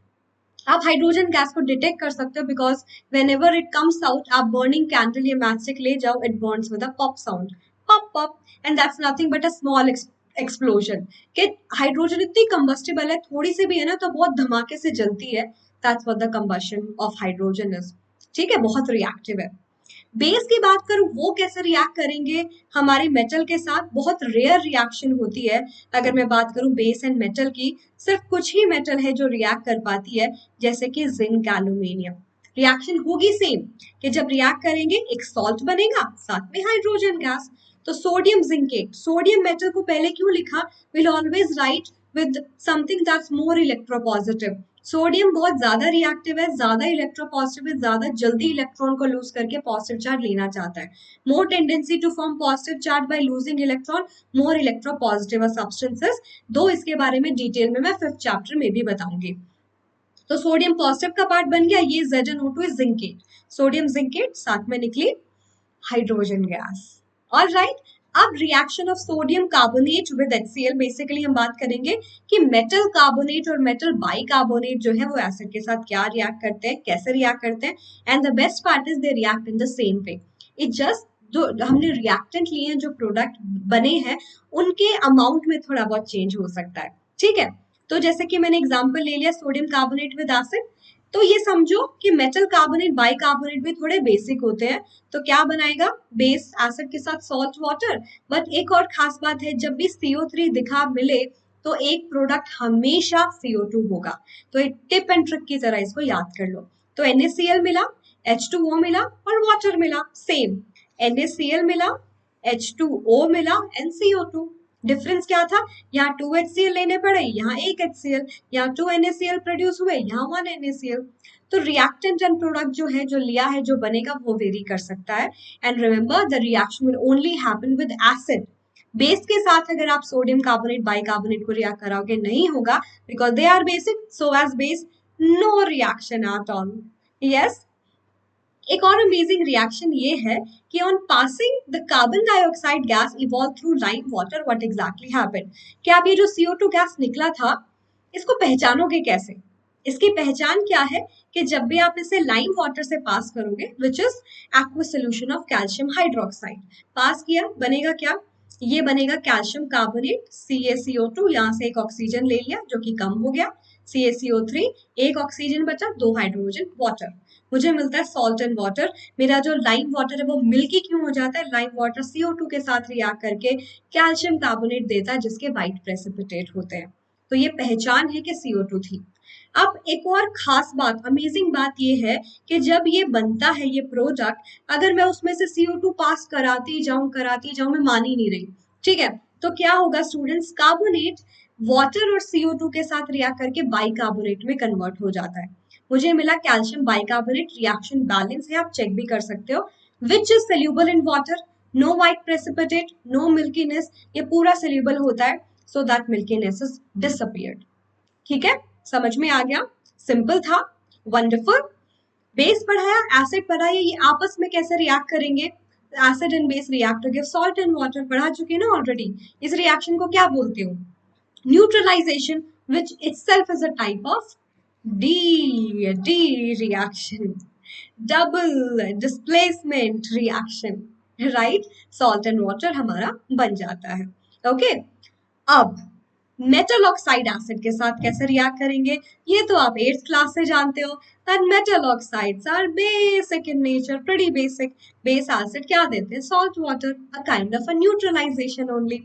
आप हाइड्रोजन गैस को डिटेक्ट कर सकते हो, because when ever it comes out, आप बर्निंग कैंडल या मैचस्टिक ले जाओ, it Burns with a pop sound, pop pop, and that's nothing but a small explosion. कि हाइड्रोजन इतनी कंबस्टिबल है, थोड़ी सी भी है ना तो बहुत धमाके से जलती है, that's what the combustion of hydrogen is, ठीक है, बहुत रिएक्टिव है। बेस की बात करूं, वो कैसे रिएक्ट करेंगे हमारे मेटल के साथ, बहुत रेयर रिएक्शन होती है। अगर मैं बात करूं बेस एंड मेटल की, सिर्फ कुछ ही मेटल है जो रिएक्ट कर पाती है, जैसे कि जिंक एल्यूमिनियम। रिएक्शन होगी सेम, कि जब रिएक्ट करेंगे एक सॉल्ट बनेगा, साथ में हाइड्रोजन गैस। तो सोडियम जिंकेट, सोडियम मेटल को पहले क्यों लिखा, will always right with something that's more electropositive. Sodium बहुत ज्यादा रिएक्टिव है, ज्यादा इलेक्ट्रोपॉजिटिव है, ज्यादा जल्दी इलेक्ट्रॉन को लूज करके पॉजिटिव चार्ज लेना चाहता है, more tendency to form positive charge by losing electron, more electropositive substances. दो इसके बारे में डिटेल में मैं 5th चैप्टर में भी बताऊंगी। तो सोडियम पॉजिटिव का पार्ट बन गया, ये ZnO2 is zincate, sodium zincate, साथ में निकली हाइड्रोजन गैस। ऑलराइट, अब reaction of sodium carbonate with HCl, basically हम बात करेंगे कि मेटल कार्बोनेट और मेटल बाइकार्बोनेट जो है वो एसिड के साथ क्या रिएक्ट करते हैं, कैसे रिएक्ट करते हैं, and the best part is they react in the same way. It just जो हमने रिएक्टेंट लिए हैं, जो प्रोडक्ट बने हैं, उनके अमाउंट में थोड़ा बहुत चेंज हो सकता है, ठीक है। तो जैसे कि मैंने एग्जांपल ले लिया सोडियम कार्बोनेट विद एसिड, तो ये समझो कि मेटल कार्बोनेट बाइकार्बोनेट भी थोड़े बेसिक होते हैं, तो क्या बनाएगा, बेस एसिड के साथ सॉल्ट वाटर। बट एक और खास बात है, जब भी CO3 दिखा मिले तो एक प्रोडक्ट हमेशा CO2 होगा, तो एक टिप एंड ट्रिक की तरह इसको याद कर लो। तो NaCl मिला, H2O मिला और वाटर मिला, सेम NaCl मिला, H2O मिला एंड CO2। डिफरेंस क्या था, यहाँ 2 HCl लेने पड़े, यहाँ 1 HCl, यहाँ 2 NaCl प्रोड्यूस हुए, यहाँ 1 NaCl। तो रिएक्टेंट एंड प्रोडक्ट जो है, जो लिया है, जो बनेगा, वो वेरी कर सकता है। And remember the reaction will only happen with acid. Base के साथ अगर आप सोडियम कार्बोनेट बाइकार्बोनेट को रिएक्ट कराओगे, नहीं होगा, because they are basic, so as base no reaction at all. Yes, एक और अमेजिंग रिएक्शन ये है कि on passing the carbon dioxide gas evolve through lime water, what exactly happened. कि आप ये जो CO2 गैस निकला था, इसको पहचानोगे कैसे? इसकी पहचान क्या है कि जब भी आप इसे लाइम वाटर से पास करोगे, which is aqueous solution of calcium hydroxide, pass किया, बनेगा क्या, ये बनेगा कैल्शियम कार्बोनेट CaCO2, यहाँ से एक ऑक्सीजन ले लिया जो कि कम हो गया, CaCO3, एक ऑक्सीजन बचा, 2 हाइड्रोजन, वाटर, मुझे मिलता है सॉल्ट एंड वाटर। मेरा जो लाइम वाटर है वो मिल्की क्यों हो जाता है, लाइम वाटर CO2 के साथ रिएक्ट करके कैल्शियम कार्बोनेट देता है, जिसके व्हाइट प्रेसिपिटेट होते हैं। तो ये पहचान है कि CO2 थी। अब एक और खास बात, अमेजिंग बात ये है कि जब ये बनता है ये प्रोडक्ट, अगर मैं उसमें से CO2 पास कराती जाऊं, मैं मान ही नहीं रही, ठीक है, तो क्या होगा स्टूडेंट्स, कार्बोनेट वाटर और CO2 के साथ रिएक्ट करके बाइकार्बोनेट में कन्वर्ट हो जाता है। मुझे मिला कैल्शियम बाइकार्बोनेट, रिएक्शन बैलेंस है, आप चेक भी कर सकते हो, which is soluble in water, no white precipitate, no milkiness, ये पूरा सोल्यूबल होता है, so that milkiness is disappeared. ठीक है, समझ में आ गया, सिंपल था, वंडरफुल। बेस पढ़ाया, एसिड पढ़ाया, ये आपस में कैसे रिएक्ट करेंगे, एसिड एंड बेस रिएक्ट हो गया, सॉल्ट एंड वाटर पढ़ा चुके हैं ना ऑलरेडी। इस रिएक्शन को क्या बोलते हो, neutralisation, which itself is a type of D reaction, double displacement reaction, right? Salt and water हमारा बन जाता है। ओके, अब मेटल ऑक्साइड एसिड के साथ कैसे रिएक्ट करेंगे, ये तो आप 8th क्लास से जानते हो, that metal oxides are basic in nature, pretty basic। Base acid क्या देते हैं, salt water, a kind of a neutralization only।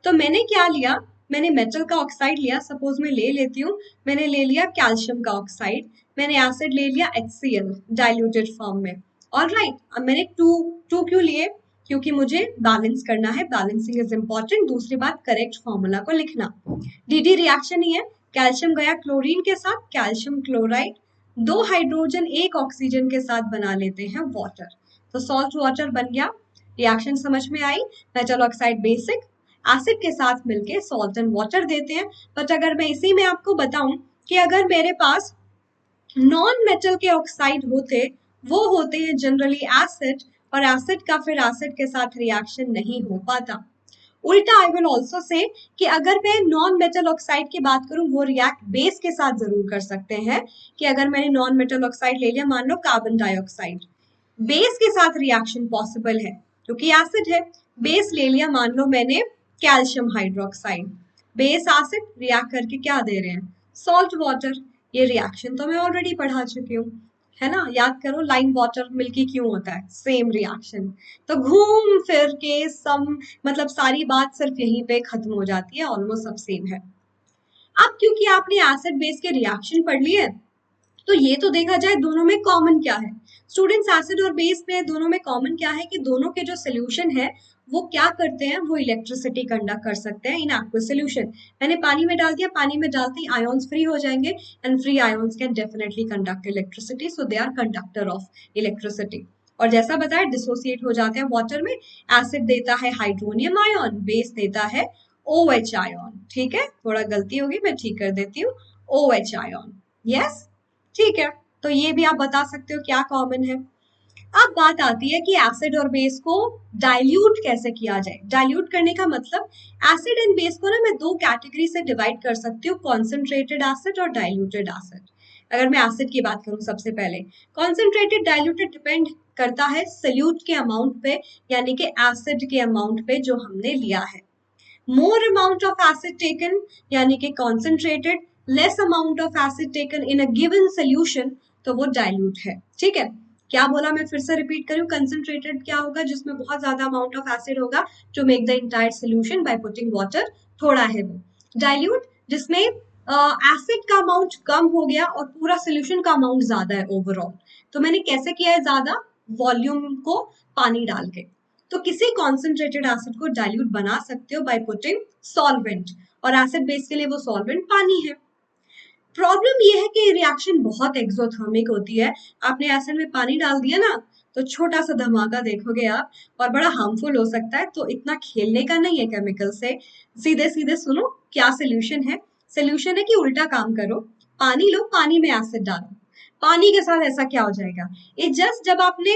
तो मैंने क्या लिया, मैंने मेटल का ऑक्साइड लिया, सपोज मैं ले लेती हूँ, मैंने ले लिया कैल्शियम का ऑक्साइड, मैंने एसिड ले लिया HCl डाइल्यूटेड फॉर्म में। ऑलराइट, अब मैंने टू क्यों लिए, क्योंकि मुझे बैलेंस करना है, बैलेंसिंग इज इंपॉर्टेंट। दूसरी बात, करेक्ट फॉर्मूला को लिखना। डीडी रिएक्शन ही है, कैल्शियम गया क्लोरीन के साथ, कैल्शियम क्लोराइड, 2 हाइड्रोजन 1 ऑक्सीजन के साथ बना लेते हैं वाटर, तो सॉल्ट वाटर बन गया। रिएक्शन समझ में आई, मेटल ऑक्साइड बेसिक, एसिड के साथ मिलके सॉल्ट एंड वाटर देते हैं। बट अगर मैं इसी में आपको बताऊं कि अगर मेरे पास नॉन मेटल के ऑक्साइड होते, वो होते हैं जनरली एसिड, और एसिड का फिर एसिड के साथ रिएक्शन नहीं हो पाता। उल्टा आई विल ऑल्सो से कि अगर मैं नॉन मेटल ऑक्साइड की बात करूं, वो रिएक्ट बेस के साथ जरूर कर सकते हैं, कि अगर मैंने नॉन मेटल ऑक्साइड ले लिया, मान लो कार्बन डाइऑक्साइड, बेस के साथ रिएक्शन पॉसिबल है क्योंकि एसिड है। बेस ले लिया, मान लो मैंने calcium hydroxide, base acid react करके क्या दे रहे हैं, सॉल्ट वाटर। ये रिएक्शन तो मैं ऑलरेडी पढ़ा चुकी हूँ, है ना, याद करो, लाइम वाटर मिल्की क्यों होता है, सेम रिएक्शन। तो घूम फिर के सम मतलब सारी बात सिर्फ यहीं पे खत्म हो जाती है, ऑलमोस्ट सब सेम है। अब क्योंकि आपने एसिड बेस के रिएक्शन पढ़ लिए, तो ये तो देखा जाए दोनों में कॉमन क्या है। स्टूडेंट्स, एसिड और बेस में दोनों में कॉमन क्या है कि दोनों के जो सोल्यूशन है वो क्या करते हैं, वो इलेक्ट्रिसिटी कंडक्ट कर सकते हैं इन एक्वस सोल्यूशन। मैंने पानी में डाल दिया, पानी में डालते ही आयोन्स फ्री हो जाएंगे, and free ions can definitely conduct electricity, so they are conductor of electricity. और जैसा बताया, डिसोसिएट हो जाते हैं वाटर में, एसिड देता है हाइड्रोनियम आयन, बेस देता है OH आयन। ठीक है, थोड़ा गलती होगी, मैं ठीक कर देती हूँ, OH आयन। यस, ठीक है, तो ये भी आप बता सकते हो क्या कॉमन है। अब बात आती है कि एसिड और बेस को डाइल्यूट कैसे किया जाए। डाइल्यूट करने का मतलब, एसिड एंड बेस को ना मैं 2 कैटेगरी से डिवाइड कर सकती हूँ, कॉन्सेंट्रेटेड एसिड और डाइल्यूटेड एसिड। अगर मैं एसिड की बात करूं, सबसे पहले कॉन्सेंट्रेटेड डाइल्यूटेड डिपेंड करता है सल्यूट के अमाउंट पे, यानी कि एसिड के अमाउंट पे जो हमने लिया है। more amount of acid taken यानी कि concentrated, less amount of acid taken in a given solution, तो वो dilute है। ठीक है, क्या बोला, मैं फिर से रिपीट करूं, concentrated क्या होगा, जिसमें बहुत ज्यादा amount of acid होगा to make the entire solution by putting water, थोड़ा है वो। dilute जिसमें एसिड का अमाउंट कम हो गया और पूरा सोल्यूशन का अमाउंट ज्यादा है ओवरऑल। तो मैंने कैसे किया है ज्यादा, वॉल्यूम को पानी डाल के। तो किसी कॉन्सेंट्रेटेड एसिड को डाइल्यूट बना सकते हो बाय पुटिंग सॉल्वेंट, और एसिड बेस के लिए वो सॉल्वेंट पानी है। प्रॉब्लम ये है कि रिएक्शन बहुत एक्सोथर्मिक होती है। आपने एसिड में पानी डाल दिया ना, तो छोटा सा धमाका देखोगे आप, और बड़ा हार्मफुल हो सकता है। तो इतना खेलने का नहीं है केमिकल से, सीधे सीधे सुनो क्या सोल्यूशन है। सोल्यूशन है कि उल्टा काम करो, पानी लो, पानी में एसिड डालो। पानी के साथ ऐसा क्या हो जाएगा, ये जस्ट जब आपने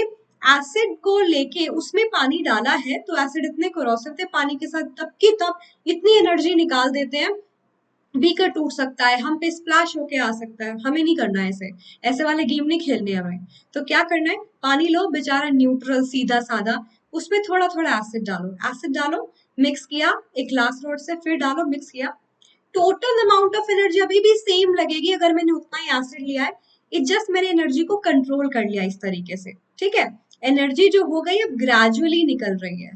एसिड को लेके उसमें पानी डाला है, तो एसिड इतने कोरोसिव थे, पानी के साथ तब की तब इतनी एनर्जी निकाल देते हैं, बीकर टूट सकता है, हम पे स्प्लैश होके आ सकता है। हमें नहीं करना है ऐसे, ऐसे वाले गेम नहीं खेलने हमें। तो क्या करना है, पानी लो बेचारा न्यूट्रल सीधा साधा, उसमें थोड़ा थोड़ा एसिड डालो, एसिड डालो, मिक्स किया एक ग्लास रोड से, फिर डालो, मिक्स किया, टोटल अमाउंट ऑफ एनर्जी अभी भी सेम लगेगी अगर मैंने उतना ही एसिड लिया है। इट जस्ट मैंने एनर्जी को कंट्रोल कर लिया इस तरीके से। ठीक है, एनर्जी जो हो गई अब ग्रेजुअली निकल रही है,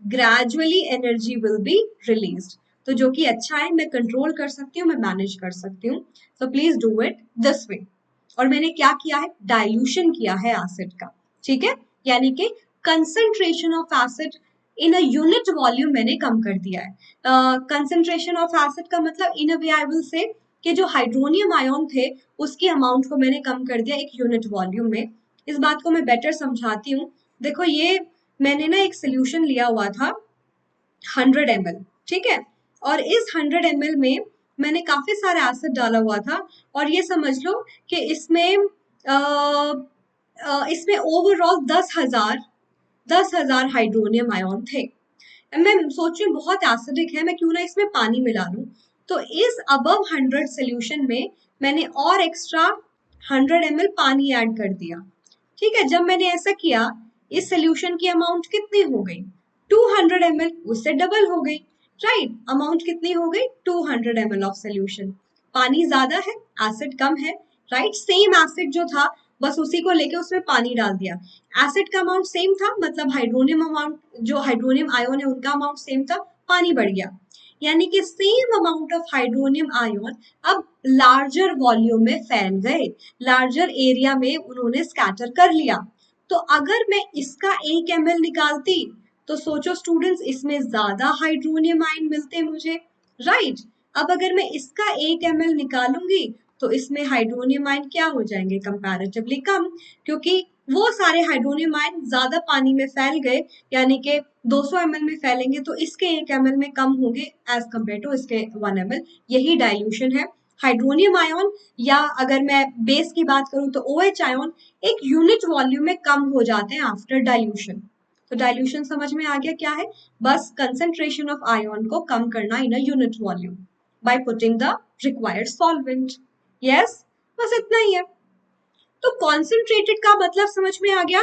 gradually energy will be released. तो जो कि अच्छा है, मैं कंट्रोल कर सकती हूँ, मैं मैनेज कर सकती हूँ। So please do it this way. और मैंने क्या किया है, डाइल्यूशन किया है एसिड का। ठीक है, यानी कि concentration of acid in a unit volume मैंने कम कर दिया है। कंसेंट्रेशन ऑफ एसिड का मतलब इन अ वे आई विल से कि जो हाइड्रोनियम आयन थे उसके अमाउंट को मैंने कम कर दिया एक यूनिट वॉल्यूम में। इस बात को मैं बेटर समझाती हूँ। देखो, ये मैंने ना एक सोल्यूशन लिया हुआ था 100 ml, ठीक है, और इस 100 ml में मैंने काफी सारे एसिड डाला हुआ था, और ये समझ लो कि इसमें ओवरऑल 10,000 हाइड्रोनियम आयन थे। मैं सोच रही हूँ बहुत एसिडिक है, मैं क्यों ना इसमें पानी मिला लूं। तो इस अबव 100 सोल्यूशन में मैंने और एक्स्ट्रा 100 ml पानी ऐड कर दिया। ठीक है, जब मैंने ऐसा किया, इस सोल्यूशन की अमाउंट कितनी हो गई? 200 ml, उससे डबल हो गई। राइट, अमाउंट कितनी हो गई? 200 ml ऑफ सोल्यूशन। पानी ज्यादा है, एसिड कम है। राइट, सेम एसिड जो था, बस उसी को लेके उसमें पानी डाल दिया। एसिड का अमाउंट सेम था, मतलब हाइड्रोनियम अमाउंट, जो हाइड्रोनियम आयोन है उनका अमाउंट सेम था, पानी बढ़ गया। यानी कि same amount of hydronium ion अब लार्जर वॉल्यूम में फैल गए, लार्जर एरिया में उन्होंने स्कैटर कर लिया। तो अगर मैं इसका 1 ml निकालती, तो सोचो स्टूडेंट्स, इसमें ज्यादा हाइड्रोनियम आयन मिलते मुझे। राइट, अब अगर मैं इसका 1 ml निकालूंगी, तो इसमें हाइड्रोनियम आयन क्या हो जाएंगे? कंपैरेटिवली कम, क्योंकि वो सारे हाइड्रोनियम आयन ज्यादा पानी में फैल गए, यानी कि 200 ml में फैलेंगे तो इसके 1 ml में कम होंगे एज कम्पेयर टू इसके 1 ml। यही डाइल्यूशन है। हाइड्रोनियम आयन, या अगर मैं बेस की बात करूं तो OH आयन, एक यूनिट वॉल्यूम में कम हो जाते हैं आफ्टर डाइल्यूशन। तो डाइल्यूशन समझ में आ गया क्या है? बस कंसेंट्रेशन ऑफ आयन को कम करना in a unit volume by putting the required solvent. Yes, बस इतना ही है। तो कॉन्सेंट्रेटेड का मतलब समझ में आ गया,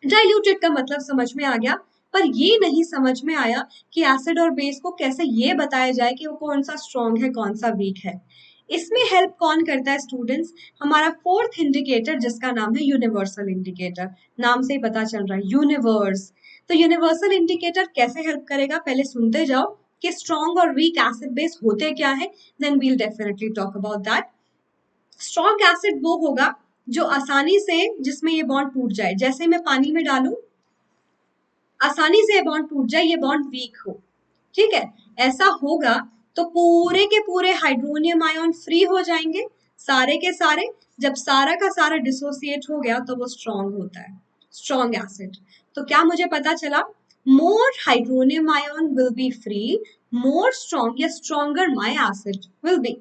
डाइल्यूटेड का मतलब समझ में आ गया, पर ये नहीं समझ में आया कि एसिड और बेस को कैसे ये बताया जाए कि वो कौन सा स्ट्रॉन्ग है, कौन सा वीक है। इसमें हेल्प कौन करता है स्टूडेंट्स? हमारा फोर्थ इंडिकेटर, जिसका नाम है यूनिवर्सल इंडिकेटर। नाम से ही पता चल रहा है, यूनिवर्स। तो यूनिवर्सल इंडिकेटर कैसे हेल्प करेगा, पहले सुनते जाओ कि स्ट्रॉन्ग और वीक एसिड बेस होते क्या है, then we'll definitely talk about that. Strong acid वो होगा जो आसानी से, जिसमें ये बॉन्ड टूट जाए, जैसे मैं पानी में डालूं आसानी से बॉन्ड टूट जाए, ये बॉन्ड वीक हो। ठीक है, ऐसा होगा तो पूरे के पूरे हाइड्रोनियम आयन फ्री हो जाएंगे, सारे के सारे। जब सारा का सारा डिसोसिएट हो गया तो वो स्ट्रॉन्ग होता है, स्ट्रॉन्ग एसिड। तो क्या मुझे पता चला? More hydronium ion will be free, more strong या stronger my acid will be.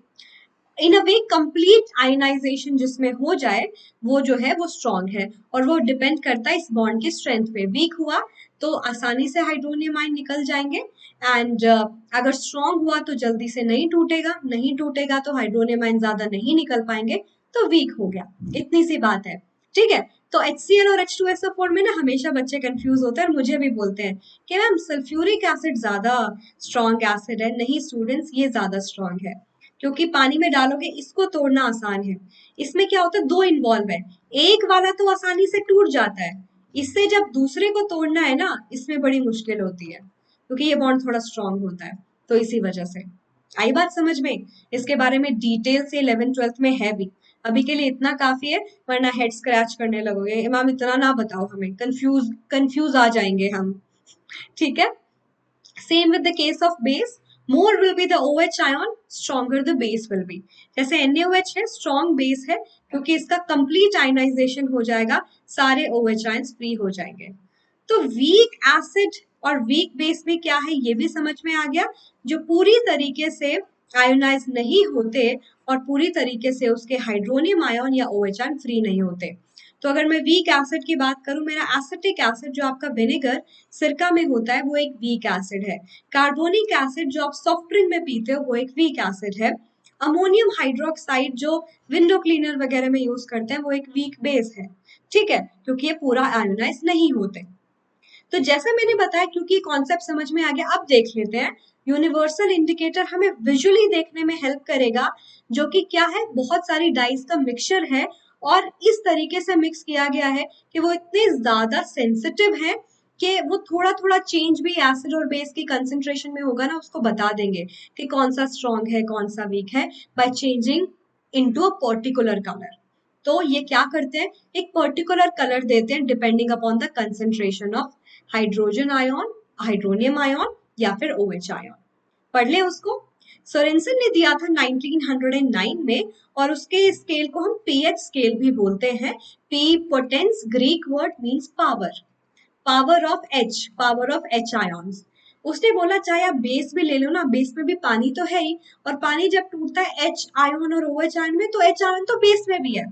In a way complete ionisation जिसमें हो जाए, वो जो है वो स्ट्रॉन्ग है, और वो डिपेंड करता है इस बॉन्ड की स्ट्रेंथ पे। वीक हुआ तो आसानी से हाइड्रोनियम आयन निकल जाएंगे, एंड अगर स्ट्रॉन्ग हुआ तो जल्दी से नहीं टूटेगा, नहीं टूटेगा तो हाइड्रोनियम आयन ज्यादा नहीं निकल पाएंगे, तो वीक हो गया। इतनी सी बात है। ठीक है, तो HCl और H2SO4 में ना हमेशा बच्चे कंफ्यूज होते हैं, और मुझे भी बोलते हैं कि मैम सल्फ्यूरिक एसिड ज्यादा स्ट्रॉन्ग एसिड है। नहीं स्टूडेंट्स, ये ज्यादा स्ट्रॉन्ग है, क्योंकि पानी में डालोगे, इसको तोड़ना आसान है। इसमें क्या होता है, दो इन्वॉल्व है, एक वाला तो आसानी से टूट जाता है, इससे जब दूसरे को तोड़ना है ना, इसमें बड़ी मुश्किल होती है, क्योंकि ये बॉन्ड थोड़ा स्ट्रांग होता है। तो इसी वजह से आई बात समझ में। इसके बारे में डिटेल से 11th-12th में है भी। अभी के लिए इतना काफी है, वरना हेड स्क्रैच करने लगोगे, मैम इतना ना बताओ हमें, कंफ्यूज कंफ्यूज आ जाएंगे हम। ठीक है, same with the case of base, more will be the OH ion, stronger the base will be। जैसे NaOH है, strong base है, क्योंकि इसका complete ionization हो जाएगा, सारे OH ions फ्री हो जाएंगे। तो weak acid और weak base में क्या है, ये भी समझ में आ गया। जो पूरी तरीके से आयोनाइज नहीं होते, और पूरी तरीके से उसके हाइड्रोनियम आयन या OH आयन फ्री नहीं होते। तो अगर मैं वीक एसिड की बात करूं, मेरा एसिटिक एसिड जो आपका विनेगर सिरका में होता है, वो एक वीक एसिड है। कार्बोनिक एसिड जो आप सॉफ्ट ड्रिंक में पीते हो, वो एक वीक एसिड है। अमोनियम हाइड्रोक्साइड जो विंडो क्लीनर वगैरह में यूज करते हैं, वो एक वीक बेस है। ठीक है, क्योंकि ये पूरा आयोनाइज नहीं होते। तो जैसा मैंने बताया, क्योंकि कॉन्सेप्ट समझ में आ गया, अब देख लेते हैं। यूनिवर्सल इंडिकेटर हमें विजुअली देखने में हेल्प करेगा, जो कि क्या है, बहुत सारी डाइस का मिक्सचर है, और इस तरीके से मिक्स किया गया है कि वो इतने ज्यादा सेंसिटिव है कि वो थोड़ा थोड़ा चेंज भी एसिड और बेस की कंसेंट्रेशन में होगा ना, उसको बता देंगे कि कौन सा स्ट्रॉन्ग है, कौन सा वीक है, by changing into a particular colour. तो ये क्या करते हैं, एक पर्टिकुलर कलर देते हैं depending upon the concentration of hydrogen ion, hydronium ion, या फिर OH आयन। पढ़ ले उसको। सोरेनसन ने दिया था 1909 में, और उसके स्केल को हम pH स्केल भी बोलते हैं। P potence Greek word means power. Power of H ions. उसने बोला चाहे आप बेस भी ले लो ना, बेस में भी पानी तो है ही, और पानी जब टूटता है एच आयन और ओ एच आयन में, तो एच आयन तो बेस में भी है।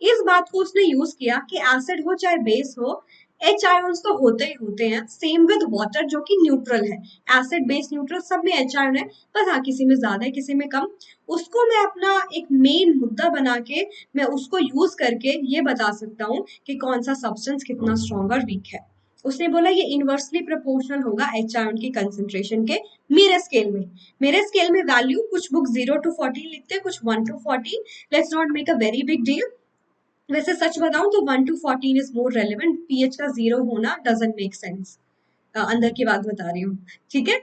इस बात को उसने यूज किया कि एसिड हो चाहे बेस हो, एच आयन्स तो होते ही होते हैं। सेम विद वाटर जो कि न्यूट्रल है, एसिड बेस न्यूट्रल सब में एच आयन है, बस हाँ किसी में ज्यादा है किसी में कम। उसको मैं अपना एक मेन मुद्दा बना के मैं उसको यूज करके ये बता सकता हूँ कि कौन सा सब्सटेंस कितना स्ट्रॉन्ग और वीक है। उसने बोला ये इनवर्सली प्रोपोर्शनल होगा एच आयन की कंसेंट्रेशन के। मेरे स्केल में वैल्यू कुछ बुक 0 to 14 लिखते हैं, कुछ 1 to 14। Let's not make a very big deal. वैसे सच बताऊं तो 1 to 14 is more relevant, pH का 0 होना डजंट मेक सेंस। अंदर की बात बता रही हूँ, ठीक है।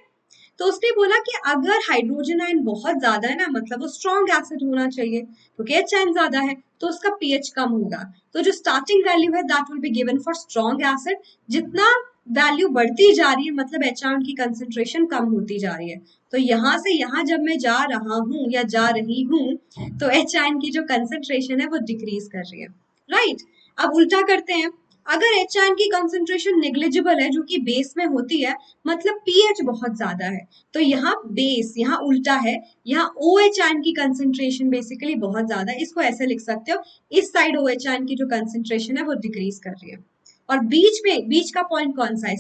तो उसने बोला कि अगर हाइड्रोजन आयन बहुत ज्यादा है ना, मतलब वो स्ट्रॉन्ग एसिड होना चाहिए, क्योंकि एच आयन ज्यादा है तो उसका पीएच कम होगा। तो जो स्टार्टिंग वैल्यू है that will be given for strong acid. जितना वैल्यू बढ़ती जा रही है मतलब एच आयन की कंसेंट्रेशन कम होती जा रही है। तो यहाँ से यहाँ जब मैं जा रहा हूँ या जा रही हूँ, तो एच आयन की जो कंसेंट्रेशन है वो डिक्रीज कर रही है, राइट। अब उल्टा करते हैं, अगर एच आयन की कंसेंट्रेशन नेग्लिजिबल है जो कि बेस में होती है, मतलब पीएच बहुत ज्यादा है, तो यहाँ बेस, यहाँ उल्टा है, यहाँ ओ एच आयन की कंसेंट्रेशन बेसिकली बहुत ज्यादा है। इसको ऐसे लिख सकते हो, इस साइड ओ एच आयन की जो कंसेंट्रेशन है वो डिक्रीज कर रही है। और बीच का पॉइंट कौन सा है?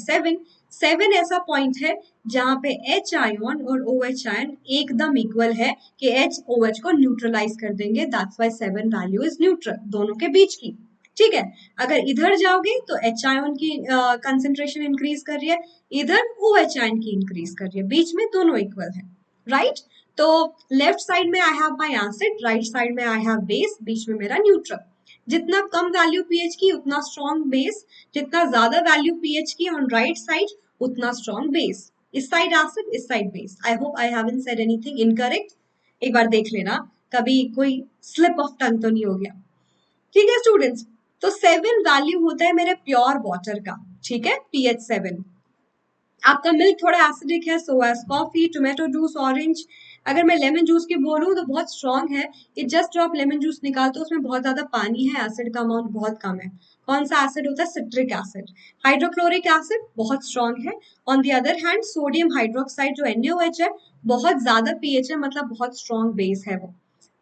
7 ऐसा पॉइंट है जहां पे एच आयन और ओ एच आयन एकदम इक्वल है कि एच ओ एच को न्यूट्रलाइज कर देंगे। That's why 7 value is neutral दोनों के बीच की, ठीक है। अगर इधर जाओगे तो एच आयन की कंसेंट्रेशन इंक्रीज कर रही है, इधर ओ एच आयन की इंक्रीज कर रही है, बीच में दोनों इक्वल है, राइट। तो लेफ्ट साइड में I have my acid, right side में आई हैव बेस, बीच में मेरा न्यूट्रल। जितना कम वैल्यू पीएच की उतना स्ट्रॉन्ग बेस, जितना ज्यादा वैल्यू पीएच की ऑन राइट साइड उतना स्ट्रॉन्ग बेस। इस साइड एसिड, इस side base. I hope I haven't said anything incorrect. एक बार देख लेना कभी कोई स्लिप ऑफ टंग तो नहीं हो गया, ठीक है स्टूडेंट्स। तो 7 वैल्यू होता है मेरे प्योर वाटर का, ठीक है, पीएच 7। आपका मिल्क थोड़ा एसिडिक है, so as coffee, tomato juice, orange. अगर मैं लेमन जूस की बोलूं तो बहुत स्ट्रॉन्ग है। ये जस्ट जो आप लेमन जूस निकालते हो उसमें बहुत ज्यादा पानी है, एसिड का अमाउंट बहुत कम है। कौन सा एसिड होता है? Citric acid. हाइड्रोक्लोरिक एसिड बहुत स्ट्रॉन्ग है। On the other hand sodium hydroxide जो NaOH है, बहुत ज्यादा पीएच है, मतलब बहुत स्ट्रॉन्ग बेस है वो।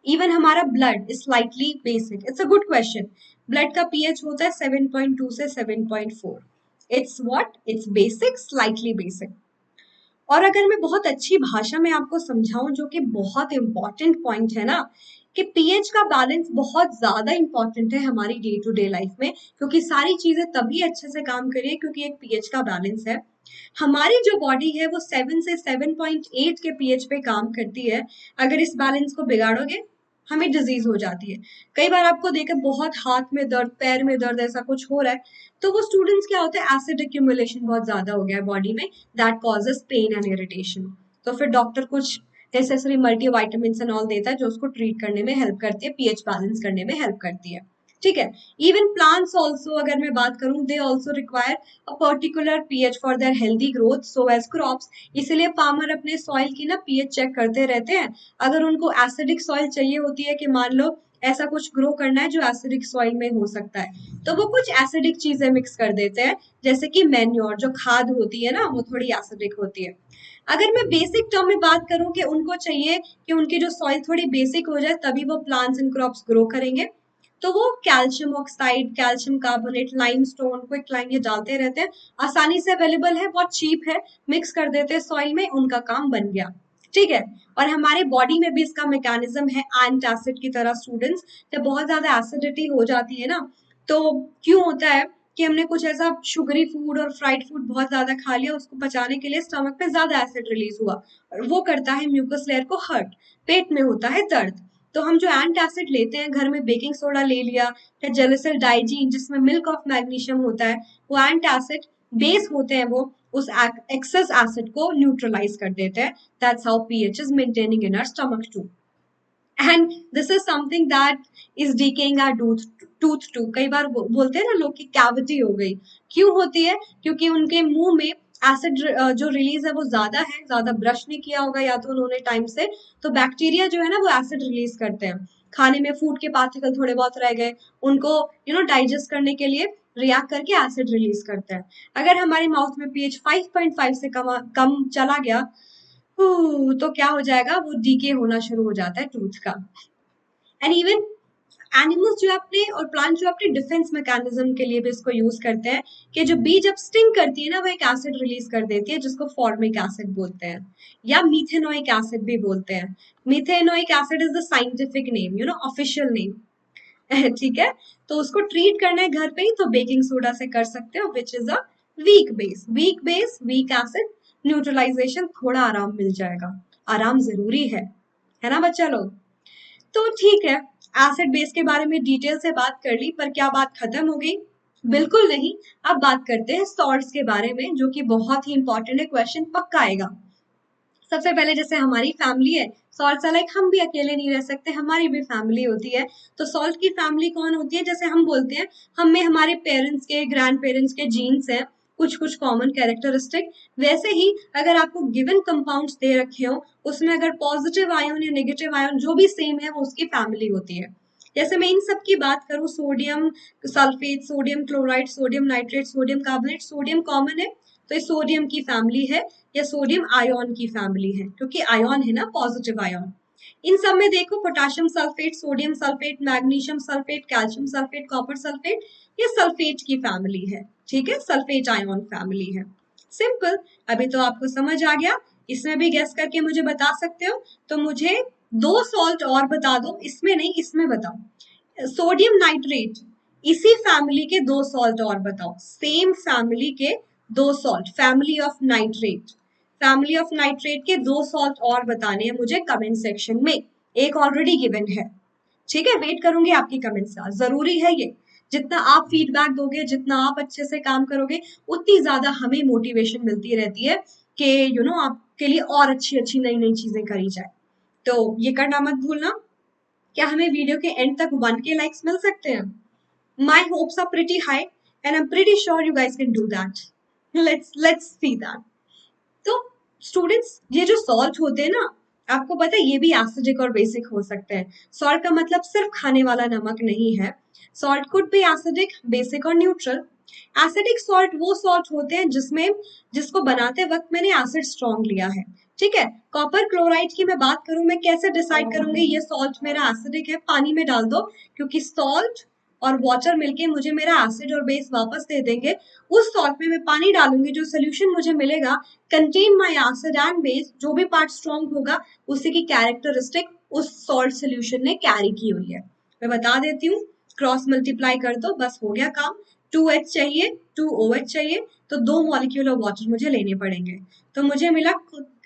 इवन हमारा blood is slightly basic. It's a good question. Blood का पीएच होता है 7.2 से 7.4। It's what? It's basic, slightly basic. और अगर मैं बहुत अच्छी भाषा में आपको समझाऊं, जो कि बहुत इंपॉर्टेंट पॉइंट है ना, कि पीएच का बैलेंस बहुत ज्यादा इंपॉर्टेंट है हमारी डे टू डे लाइफ में, क्योंकि सारी चीजें तभी अच्छे से काम करिए क्योंकि एक पीएच का बैलेंस है। हमारी जो बॉडी है वो 7 से 7.8 के पीएच पे काम करती है। अगर इस बैलेंस को बिगाड़ोगे हमें डिजीज हो जाती है। कई बार आपको देखकर बहुत हाथ में दर्द, पैर में दर्द, ऐसा कुछ हो रहा है, तो वो स्टूडेंट्स क्या होता है, एसिड एक्यूमुलेशन बहुत ज्यादा हो गया है बॉडी में, that causes pain and irritation. तो फिर डॉक्टर कुछ नेसेसरी मल्टीविटामिन एंड ऑल देता है जो उसको ट्रीट करने में हेल्प करती है, पीएच बैलेंस करने में हेल्प करती है, ठीक है। इवन प्लांट्स ऑल्सो अगर मैं बात करूं, they also require a particular pH for their healthy growth, so as crops. इसलिए फार्मर अपने सॉइल की ना पीएच चेक करते रहते हैं। अगर उनको एसिडिक सॉइल चाहिए होती है कि मान लो ऐसा कुछ ग्रो करना है जो एसिडिक सॉइल में हो सकता है, तो वो कुछ एसिडिक चीजें मिक्स कर देते हैं, जैसे कि मैन्योर जो खाद होती है ना, वो थोड़ी एसिडिक होती है। अगर मैं बेसिक टर्म में बात करूं कि उनको चाहिए कि उनकी जो सॉइल थोड़ी बेसिक हो जाए तभी वो प्लांट्स एंड क्रॉप्स ग्रो करेंगे, तो वो calcium oxide, calcium carbonate, limestone, quick lime ये डालते रहते हैं। आसानी से अवेलेबल है, बहुत चीप है, मिक्स कर देते हैं सॉइल में, उनका काम बन गया, ठीक है। और हमारे बॉडी में भी इसका मैकेनिज्म है एंटासिड की तरह स्टूडेंट्स। जब बहुत ज्यादा एसिडिटी हो जाती है ना, तो क्यों होता है कि हमने कुछ ऐसा शुगरी फूड और फ्राइड फूड बहुत ज्यादा खा लिया, उसको पचाने के लिए स्टमक पे ज्यादा एसिड रिलीज हुआ, और वो करता है म्यूकस लेयर को हर्ट, पेट में होता है दर्द। तो हम जो एंट एसिड लेते हैं घर में, बेकिंग सोडा ले लिया या जेलिसल डाइजीन जिसमें मिल्क ऑफ मैग्नीशियम होता है, वो एंट एसिड बेस होते हैं, वो उस एक्सेस एसिड को न्यूट्रलाइज कर देते हैं। That's how pH is maintaining in our stomach too. And this is something that is decaying our tooth too. कई बार बोलते हैं ना लोग की कैविटी हो गई, क्यों होती है? क्योंकि उनके मुंह में एसिड जो रिलीज है वो ज्यादा है, ज्यादा ब्रश नहीं किया होगा या तो उन्होंने टाइम से, तो बैक्टीरिया जो है ना वो एसिड रिलीज करते हैं। खाने में फूड के पार्टिकल थोड़े बहुत रह गए, उनको डाइजेस्ट करने के लिए रिएक्ट करके एसिड रिलीज करता है। अगर हमारे माउथ में पीएच 5.5 से कम चला गया तो क्या हो जाएगा, वो डीके होना शुरू हो जाता है टूथ का। एंड इवन एनिमल्स जो अपने और प्लांट जो अपने डिफेंस मैकेनिज्म के लिए भी इसको यूज करते हैं कि जो बी जब स्टिंग करती है ना, वो एक एसिड रिलीज कर देती है जिसको फॉर्मिक एसिड बोलते हैं या मीथेनोइक एसिड भी बोलते हैं। Methanoic acid is the scientific name, official name. ठीक है, तो उसको ट्रीट करना है घर पे ही तो बेकिंग सोडा से कर सकते हो, which is a weak base weak acid neutralization, थोड़ा आराम मिल जाएगा। आराम जरूरी है ना बच्चा लोग। तो ठीक है, एसिड बेस के बारे में डिटेल से बात कर ली, पर क्या बात खत्म हो गई? बिल्कुल नहीं। अब बात करते हैं सॉल्ट्स के बारे में, जो कि बहुत ही इंपॉर्टेंट है, क्वेश्चन पक्का आएगा। सबसे पहले जैसे हमारी फैमिली है, सॉल्ट लाइक हम भी अकेले नहीं रह सकते, हमारी भी फैमिली होती है। तो सॉल्ट की फैमिली कौन होती है? जैसे हम बोलते हैं हम में हमारे पेरेंट्स के ग्रैंड पेरेंट्स के जीन्स हैं, कुछ कुछ कॉमन कैरेक्टरिस्टिक, वैसे ही अगर आपको गिवन कंपाउंड्स दे रखे हो, उसमें अगर पॉजिटिव आयन या नेगेटिव आयन जो भी सेम है वो उसकी फैमिली होती है। जैसे मैं इन सब की बात करूं, sodium sulphate, sodium chloride, sodium nitrate, sodium carbonate, sodium common है तो ये सोडियम की फैमिली है, या सोडियम आयन की फैमिली है, क्योंकि आयन है ना, पॉजिटिव आयन। इन सब में देखो potassium sulphate, sodium sulphate, magnesium sulphate, calcium sulphate, copper sulphate, ये सल्फेट की फैमिली है। ठीक है, सल्फेट आयन फैमिली है। सिंपल। अभी तो आपको समझ आ गया। इसमें भी गेस करके मुझे बता सकते हो, तो मुझे दो सॉल्ट और बता दो, इसमें नहीं इसमें बताओ। सोडियम नाइट्रेट, इसी फैमिली के दो सॉल्ट और बताओ, सेम फैमिली के दो salt, family of nitrate, family of nitrate के दो सॉल्ट और बताने हैं मुझे कमेंट सेक्शन में। एक ऑलरेडी गिवन है, ठीक है, वेट करूंगी आपकी कमेंट्स का, जरूरी है ये। जितना आप फीडबैक दोगे, जितना आप अच्छे से काम करोगे, उतनी ज्यादा हमें मोटिवेशन मिलती रहती है कि आपके लिए और अच्छी अच्छी नई नई चीजें करी जाए। तो ये करना मत भूलना। क्या हमें वीडियो के एंड तक 1K लाइक्स मिल सकते हैं? My hopes are pretty high and I'm pretty sure you guys can do that. Let's see that. तो स्टूडेंट्स, ये जो सॉल्ट होते हैं ना, आपको पता है ये भी एसिडिक और बेसिक हो सकते हैं। सॉल्ट का मतलब सिर्फ खाने वाला नमक नहीं है। सॉल्ट कुड भी एसिडिक, बेसिक और न्यूट्रल। एसिडिक सॉल्ट वो सॉल्ट होते हैं जिसको बनाते वक्त मैंने एसिड स्ट्रॉन्ग लिया है। ठीक है, कॉपर क्लोराइड की मैं बात करूं, मैं कैसे डिसाइड करूंगी ये सॉल्ट मेरा एसिडिक है? पानी में डाल दो, क्योंकि सॉल्ट और वाटर मिलके मुझे मेरा एसिड और बेस वापस दे देंगे। उस सॉल्ट में मैं पानी डालूंगी, जो सोल्यूशन मुझे मिलेगा contain my acid and base, जो भी पार्ट स्ट्रॉन्ग होगा उसी की कैरेक्टरिस्टिक उस सॉल्ट सोल्यूशन ने कैरी की हुई है। मैं बता देती हूँ, क्रॉस मल्टीप्लाई कर दो, बस हो गया काम। 2H चाहिए, 2OH चाहिए, तो 2 मॉलिक्यूल ऑफ वाटर मुझे लेने पड़ेंगे। तो मुझे मिला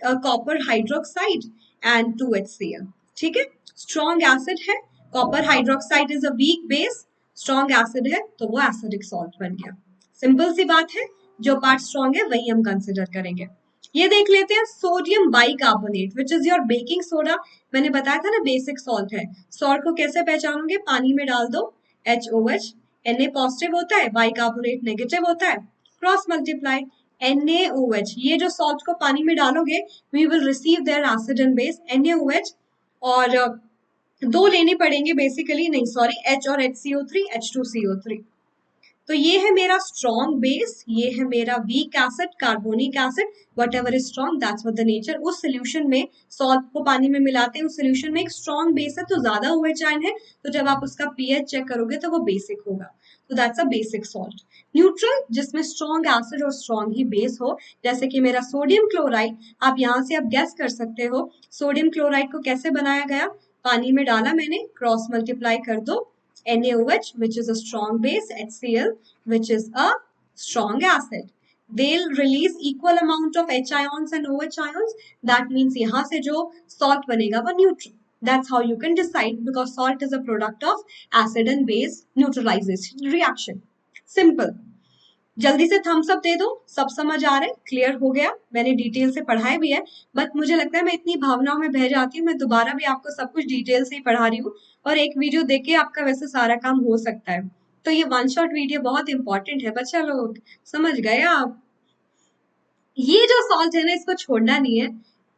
कॉपर हाइड्रोक्साइड एंड 2HCl। ठीक है, स्ट्रॉन्ग एसिड है। Copper hydroxide is a weak base, strong acid है तो वो एसिडिक सॉल्ट बन गया। सिंपल सी बात है, जो पार्ट स्ट्रॉन्ग है वही हम कंसिडर करेंगे। ये देख लेते हैं sodium bicarbonate, which is your baking soda. मैंने बताया था ना बेसिक सॉल्ट है। सॉल्ट को कैसे पहचानोगे? पानी में डाल दो, HOH, Na पॉजिटिव होता है, बाइकार्बोनेट नेगेटिव होता है, क्रॉस मल्टीप्लाई, NaOH। ये जो सॉल्ट को पानी में डालोगे, we will receive their acid and base NaOH, और दो लेने पड़ेंगे बेसिकली, नहीं सॉरी, H और HCO3, H2CO3। तो ये है मेरा स्ट्रॉन्ग बेस, ये है मेरा weak acid, carbonic acid, what ever is strong that's what the nature. उस सोल्यूशन में सॉल्ट को पानी में मिलाते हैं, उस सोल्यूशन में एक स्ट्रॉन्ग बेस है तो ज्यादा OH आयन है, तो जब आप उसका pH चेक करोगे तो वो बेसिक होगा, तो that's a basic salt. Neutral, जिसमें स्ट्रॉन्ग एसिड और स्ट्रॉन्ग ही बेस हो, जैसे कि मेरा सोडियम क्लोराइड। आप यहाँ से आप गेस कर सकते हो सोडियम क्लोराइड को कैसे बनाया गया। पानी में डाला मैंने, क्रॉस मल्टीप्लाई कर दो, NaOH, which is a strong base, HCl, which is a strong acid. They'll release equal amount of H ions and OH ions. That means यहाँ से जो salt बनेगा वो neutral. That's how you can decide, because salt is a product of acid and base neutralization reaction. Simple. जल्दी से Thums up दे दो, सब समझ आ रहा है, क्लियर हो गया। मैंने डिटेल से पढ़ाया भी है, बट मुझे लगता है मैं इतनी भावनाओं में बह जाती हूँ, मैं दोबारा भी आपको सब कुछ डिटेल से ही पढ़ा रही हूँ, और एक वीडियो देख के आपका वैसे सारा काम हो सकता है। तो ये वन शॉट वीडियो बहुत इंपॉर्टेंट है बच्चा लोग, समझ गए आप? ये जो सॉल्ट है ना, इसको छोड़ना नहीं है,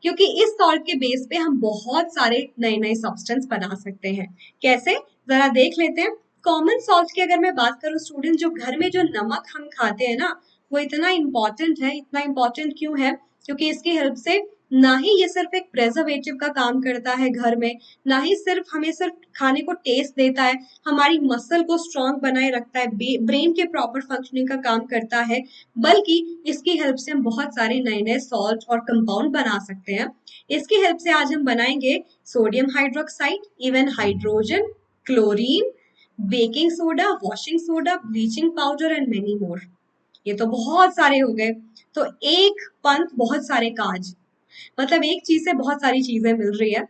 क्योंकि इस सॉल्ट के बेस पे हम बहुत सारे नए नए सब्सटेंस बना सकते हैं। कैसे, जरा देख लेते हैं। कॉमन सॉल्ट की अगर मैं बात करूँ स्टूडेंट, जो घर में जो नमक हम खाते हैं ना, वो इतना इम्पोर्टेंट है। इतना इम्पोर्टेंट क्यों है? क्योंकि इसकी हेल्प से ना ही ये सिर्फ एक प्रेजर्वेटिव का काम करता है घर में, ना ही सिर्फ हमें सिर्फ खाने को टेस्ट देता है, हमारी मसल को स्ट्रांग बनाए रखता है, ब्रेन के प्रॉपर फंक्शनिंग का काम करता है, बल्कि इसकी हेल्प से हम बहुत सारे नए नए सॉल्ट और कंपाउंड बना सकते हैं। इसकी हेल्प से आज हम बनाएंगे sodium hydroxide, even hydrogen, chlorine, baking soda, washing soda, bleaching powder and many more. ये तो बहुत सारे हो गए। तो एक पंथ बहुत सारे काज, मतलब एक चीज से बहुत सारी चीजें मिल रही है।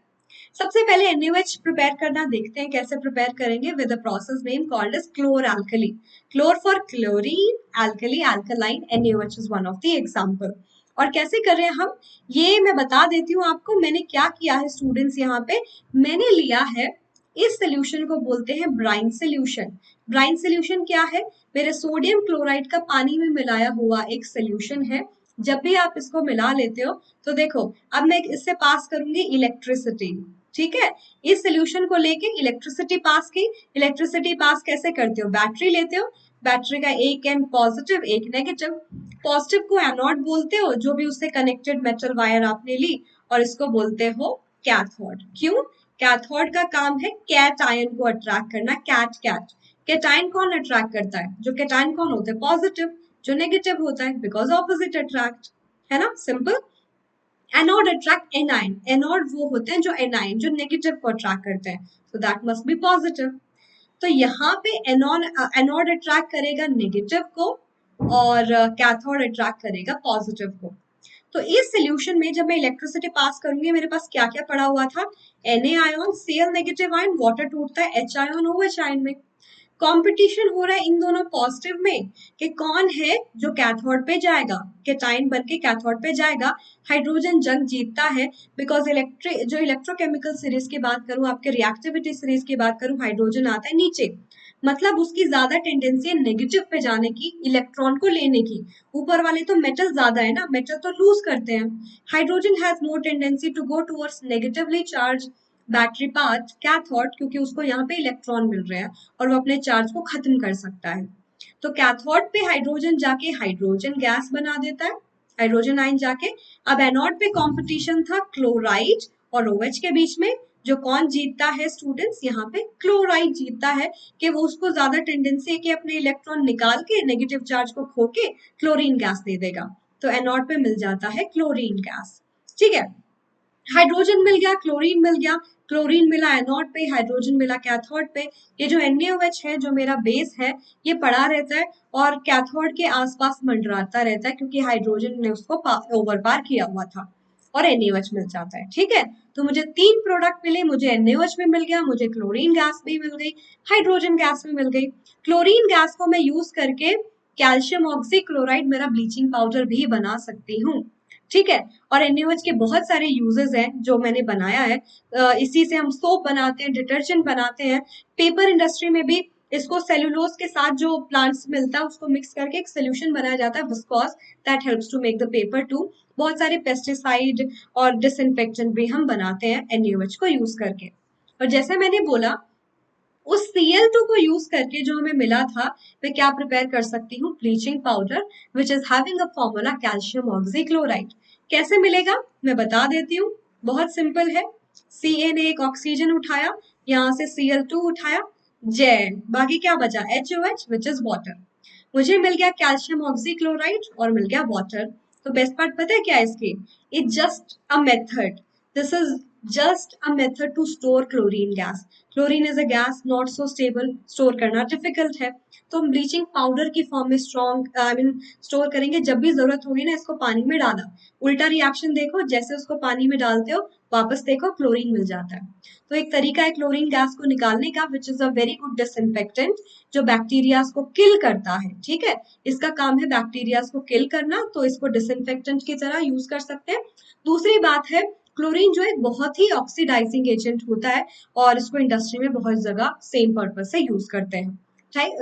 सबसे पहले NaOH प्रिपेयर करना देखते हैं कैसे प्रिपेयर करेंगे, with a process name called as chlor alkali. Chlor for chlorine, alkali alkaline, NaOH is one of the example. और कैसे कर रहे हैं हम, ये मैं बता देती हूँ आपको। मैंने क्या किया है स्टूडेंट्स, यहाँ पे मैंने लिया है, इस सोल्यूशन को बोलते हैं ब्राइन सोल्यूशन। ब्राइन सोल्यूशन क्या है? मेरे सोडियम क्लोराइड का पानी में मिलाया हुआ एक सोल्यूशन है। जब भी आप इसको मिला लेते हो तो देखो, अब मैं इससे पास करूंगी इलेक्ट्रिसिटी, ठीक है? इस सोल्यूशन को लेके इलेक्ट्रिसिटी पास की। इलेक्ट्रिसिटी पास कैसे करते हो? बैटरी लेते हो, बैटरी का एक एंड पॉजिटिव एक नेगेटिव। पॉजिटिव को एनोड बोलते हो, जो भी उससे कनेक्टेड मेटल वायर आपने ली, और इसको बोलते हो कैथोड। क्यों? कैथोड का काम है कैट आयन को अट्रैक्ट करना। कैट कैट कैटायन कौन अट्रैक्ट करता है? जो कैटायन कौन होते हैं? पॉजिटिव। जो नेगेटिव होता है, बिकॉज ऑपोजिट अट्रैक्ट, है ना? Simple. Anode attract anion, anode वो होते हैं जो एनायन, जो नेगेटिव को अट्रैक्ट करते हैं, so that must be positive. तो यहाँ पे एनोड अट्रैक्ट करेगा नेगेटिव को, और कैथोड अट्रैक्ट करेगा पॉजिटिव को। तो इस सोल्यूशन में जब मैं इलेक्ट्रिसिटी पास करूंगी, मेरे पास क्या क्या पड़ा हुआ था? Na ion, Cl negative ion, water टूटता है H आयन OH आयन में। कंपटीशन हो रहा है इन दोनों पॉजिटिव में कि कौन है जो कैथोड पे जाएगा, कैटायन बन के कैथोड पे जाएगा। हाइड्रोजन जंग जीतता है, बिकॉज जो इलेक्ट्रोकेमिकल सीरीज की बात करूं, आपके रिएक्टिविटी सीरीज की बात करूं, हाइड्रोजन आता है नीचे, मतलब उसकी ज्यादा टेंडेंसी है नेगेटिव पे जाने की, इलेक्ट्रॉन को लेने की। ऊपर वाले तो मेटल ज्यादा है ना, मेटल तो लूज करते हैं। Hydrogen has more tendency to go towards negatively charge battery path cathode, क्योंकि उसको यहाँ पे इलेक्ट्रॉन मिल रहे हैं और वो अपने चार्ज को खत्म कर सकता है। तो कैथोड पे हाइड्रोजन जाके हाइड्रोजन गैस बना देता है, हाइड्रोजन आयन जाके। अब एनोड पे कंपटीशन था क्लोराइड और OH के बीच में। जो कौन जीतता है स्टूडेंट्स? यहाँ पे क्लोराइड जीतता है, कि वो उसको ज्यादा टेंडेंसी है कि अपने इलेक्ट्रॉन निकाल के नेगेटिव चार्ज को खो के क्लोरीन गैस दे देगा। तो एनोड पे मिल जाता है क्लोरीन गैस, ठीक है? हाइड्रोजन मिल गया, क्लोरीन मिल गया, क्लोरीन मिला एनोड पे, हाइड्रोजन मिला कैथोड पे। ये जो NaOH है, जो मेरा बेस है, ये पड़ा रहता है और कैथोड के आसपास मंडराता रहता है, क्योंकि हाइड्रोजन ने उसको ओवर पार किया हुआ था, और NaOH मिल जाता है, ठीक है? तो मुझे 3 प्रोडक्ट मिले, मुझे NaOH भी मिल गया, मुझे क्लोरीन गैस भी मिल गई, हाइड्रोजन गैस भी मिल गई। क्लोरीन गैस को मैं यूज करके कैल्शियम ऑक्सीक्लोराइड, मेरा ब्लीचिंग पाउडर भी बना सकती हूँ, ठीक है? और NaOH के बहुत सारे यूजेस हैं जो मैंने बनाया है। इसी से हम सोप बनाते हैं, डिटर्जेंट बनाते हैं। पेपर इंडस्ट्री में भी इसको सेलुलोज के साथ जो प्लांट्स मिलता है उसको मिक्स करके एक सोल्यूशन बनाया जाता है, viscose, that helps to make the paper too. बहुत सारे पेस्टिसाइड और डिसइंफेक्टेंट भी हम बनाते हैं NaOH को यूज करके। और जैसे मैंने बोला, उस Cl2 को यूज करके जो हमें मिला था, मैं क्या प्रिपेयर कर सकती हूँ? Bleaching powder, which is having a formula calcium oxychloride. कैसे मिलेगा मैं बता देती हूँ, बहुत सिंपल है। Ca ने एक ऑक्सीजन उठाया, यहाँ से Cl2 उठाया, जेड, बाकी क्या बचा? HOH, which is water. मुझे मिल गया कैल्शियम ऑक्सीक्लोराइड और मिल गया वाटर। तो बेस्ट पार्ट पता है क्या है इसकी? It just a method, this is just a method to store chlorine gas. Chlorine is a gas not so stable, store करना डिफिकल्ट है। तो हम ब्लीचिंग पाउडर की फॉर्म में स्ट्रॉन्ग स्टोर करेंगे। जब भी जरूरत होगी ना, इसको पानी में डाला, उल्टा रिएक्शन देखो, जैसे उसको पानी में डालते हो वापस देखो क्लोरीन मिल जाता है। तो एक तरीका है क्लोरीन गैस को निकालने का, विच is a very good disinfectant, जो बैक्टीरिया को किल करता है, ठीक है? इसका काम है बैक्टीरिया को किल करना, तो इसको डिसइंफेक्टेंट की तरह यूज कर सकते हैं। दूसरी बात है, क्लोरीन जो एक बहुत ही ऑक्सीडाइजिंग एजेंट होता है, और इसको इंडस्ट्री में बहुत जगह सेम पर्पज से यूज करते हैं,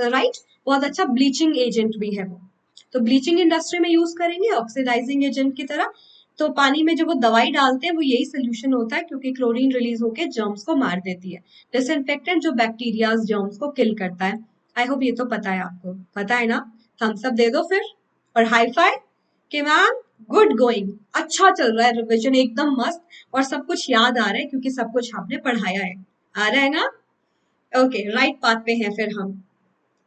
राइट? बहुत अच्छा ब्लीचिंग एजेंट भी है वो। तो ब्लीचिंग इंडस्ट्री में यूज करेंगे ऑक्सीडाइजिंग एजेंट की तरह। तो पानी में जब वो दवाई डालते हैं वो यही सोल्यूशन होता है, क्योंकि क्लोरीन रिलीज होकर जर्म्स को मार देती है। डिसइंफेक्टेंट जो बैक्टीरिया जर्म्स को किल करता है। आई होप ये तो पता है आपको, पता है ना? थम्स अप दे दो फिर, और हाई फाइव कि मैम गुड गोइंग, अच्छा चल रहा है, रिविजन एकदम मस्त, और सब कुछ याद आ रहा है क्योंकि सब कुछ आपने पढ़ाया है। आ रहा है ना? ओके, राइट पाथ पे हैं फिर हम।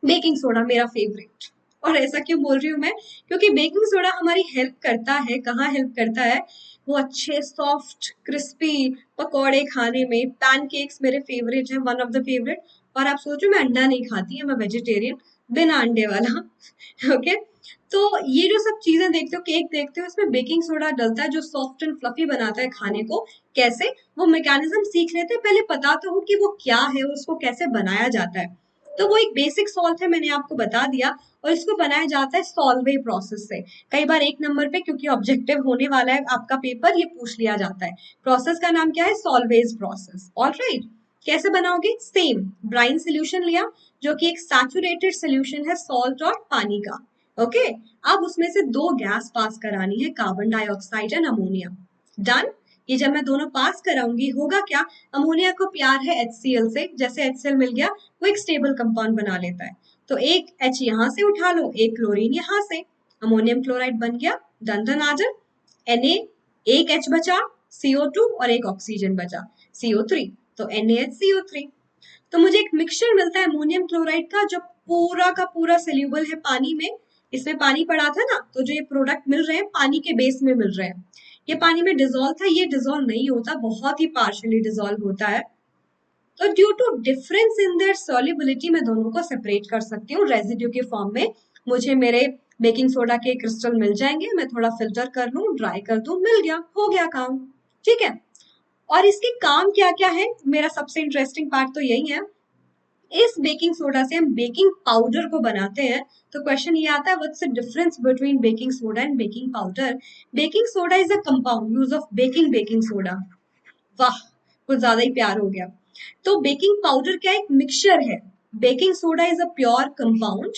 बेकिंग सोडा मेरा फेवरेट। और ऐसा क्यों बोल रही हूँ मैं? क्योंकि बेकिंग सोडा हमारी हेल्प करता है, कहाँ हेल्प करता है? वो अच्छे सॉफ्ट क्रिस्पी पकौड़े खाने में। पैनकेक्स मेरे फेवरेट है, वन ऑफ द फेवरेट। और आप सोचो मैं अंडा नहीं खाती, मैं वेजिटेरियन, बिना अंडे वाला। ओके, तो ये जो सब चीजें देखते हो, केक देखते हो, इसमें बेकिंग सोडा डलता है जो सॉफ्ट एंड फ्लफी बनाता है खाने को। कैसे? वो मैकेनिज्म सीख लेते हैं, पहले पता तो हो कि वो क्या है और उसको कैसे बनाया जाता है। तो वो एक बेसिक सॉल्ट है, मैंने आपको बता दिया। और इसको बनाया जाता है सॉल्वे प्रोसेस से। कई बार एक नंबर पे, क्योंकि ऑब्जेक्टिव होने वाला है आपका पेपर, ये पूछ लिया जाता है। प्रोसेस का नाम क्या है? Salvage process. ऑलराइट, कैसे बनाओगे? सेम ब्राइन सोल्यूशन लिया, जो कि एक सैचुरेटेड सोल्यूशन है सॉल्ट और पानी का। ओके, अब उसमें से दो गैस पास करानी है, carbon dioxide and ammonia. Done. ये जब मैं दोनों पास कराऊंगी, होगा क्या? अमोनिया को प्यार है HCl से, जैसे HCl मिल गया वो एक स्टेबल कंपाउंड बना लेता है। तो एक H यहाँ से उठा लो, एक क्लोरीन यहाँ से, अमोनियम क्लोराइड बन गया। डन डन आजर। Na, एक H बचा, CO2 और एक ऑक्सीजन बचा, CO3। तो NaHCO3। तो मुझे एक मिक्सचर मिलता है अमोनियम क्लोराइड का, जो पूरा का पूरा सोल्यूबल है पानी में। इसमें पानी पड़ा था ना, तो जो ये प्रोडक्ट मिल रहे हैं पानी के बेस में मिल रहे हैं। ये पानी में डिजोल्व था, ये डिजोल्व नहीं होता, बहुत ही पार्शियली डिजोल्व होता है। तो due to difference in their solubility मैं दोनों को सेपरेट कर सकती हूँ रेजिड्यू के फॉर्म में। मुझे मेरे बेकिंग सोडा के क्रिस्टल मिल जाएंगे, मैं थोड़ा फिल्टर कर लूँ, ड्राई कर दूं, मिल गया, हो गया काम। ठीक है। और इसके काम क्या क्या है, मेरा सबसे इंटरेस्टिंग पार्ट तो यही है। इस बेकिंग सोडा से हम बेकिंग पाउडर को बनाते हैं। तो क्वेश्चन ये आता है, what's the difference between baking soda and baking powder? Baking soda is a compound use of baking baking soda. वाह, कुछ ज्यादा ही प्यार हो गया। तो बेकिंग पाउडर क्या है? एक मिक्सचर है। Baking soda is a pure compound.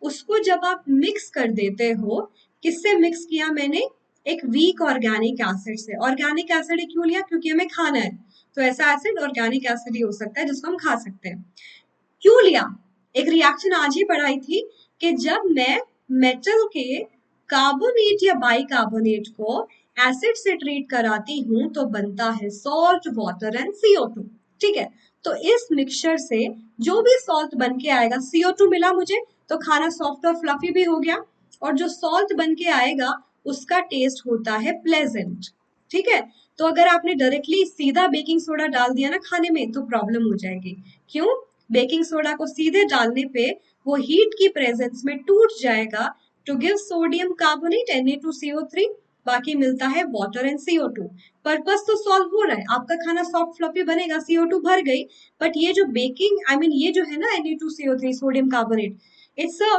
उसको जब आप मिक्स कर देते हो, किससे मिक्स किया मैंने? एक वीक ऑर्गेनिक एसिड से। ऑर्गेनिक एसिड क्यों लिया? क्योंकि हमें खाना है, तो ऐसा एसिड ऑर्गेनिक एसिड ही हो सकता है जिसको हम खा सकते हैं। क्यों लिया? एक रिएक्शन आज ही पढ़ाई थी कि जब मैं मेटल के कार्बोनेट या बाइकार्बोनेट को एसिड से ट्रीट कराती हूं तो बनता है सॉल्ट, वाटर एंड CO2। ठीक है, तो इस मिक्सचर से जो भी सॉल्ट बन के आएगा, CO2 मिला मुझे, तो खाना सॉफ्ट और फ्लफी भी हो गया। और जो सॉल्ट बन के आएगा उसका टेस्ट होता है प्लेजेंट। ठीक है, तो अगर आपने डायरेक्टली सीधा बेकिंग सोडा डाल दिया ना खाने में तो प्रॉब्लम हो जाएगी। क्यों? बेकिंग सोडा को सीधे डालने पे वो हीट की प्रेजेंस में टूट जाएगा to give sodium carbonate Na2CO3। बाकी मिलता है वाटर एंड CO2। पर्पस तो सॉल्व हो रहा है, आपका खाना सॉफ्ट फ्लफी बनेगा, CO2 भर गई। बट ये जो बेकिंग ये जो है ना Na2CO3 sodium carbonate, it's a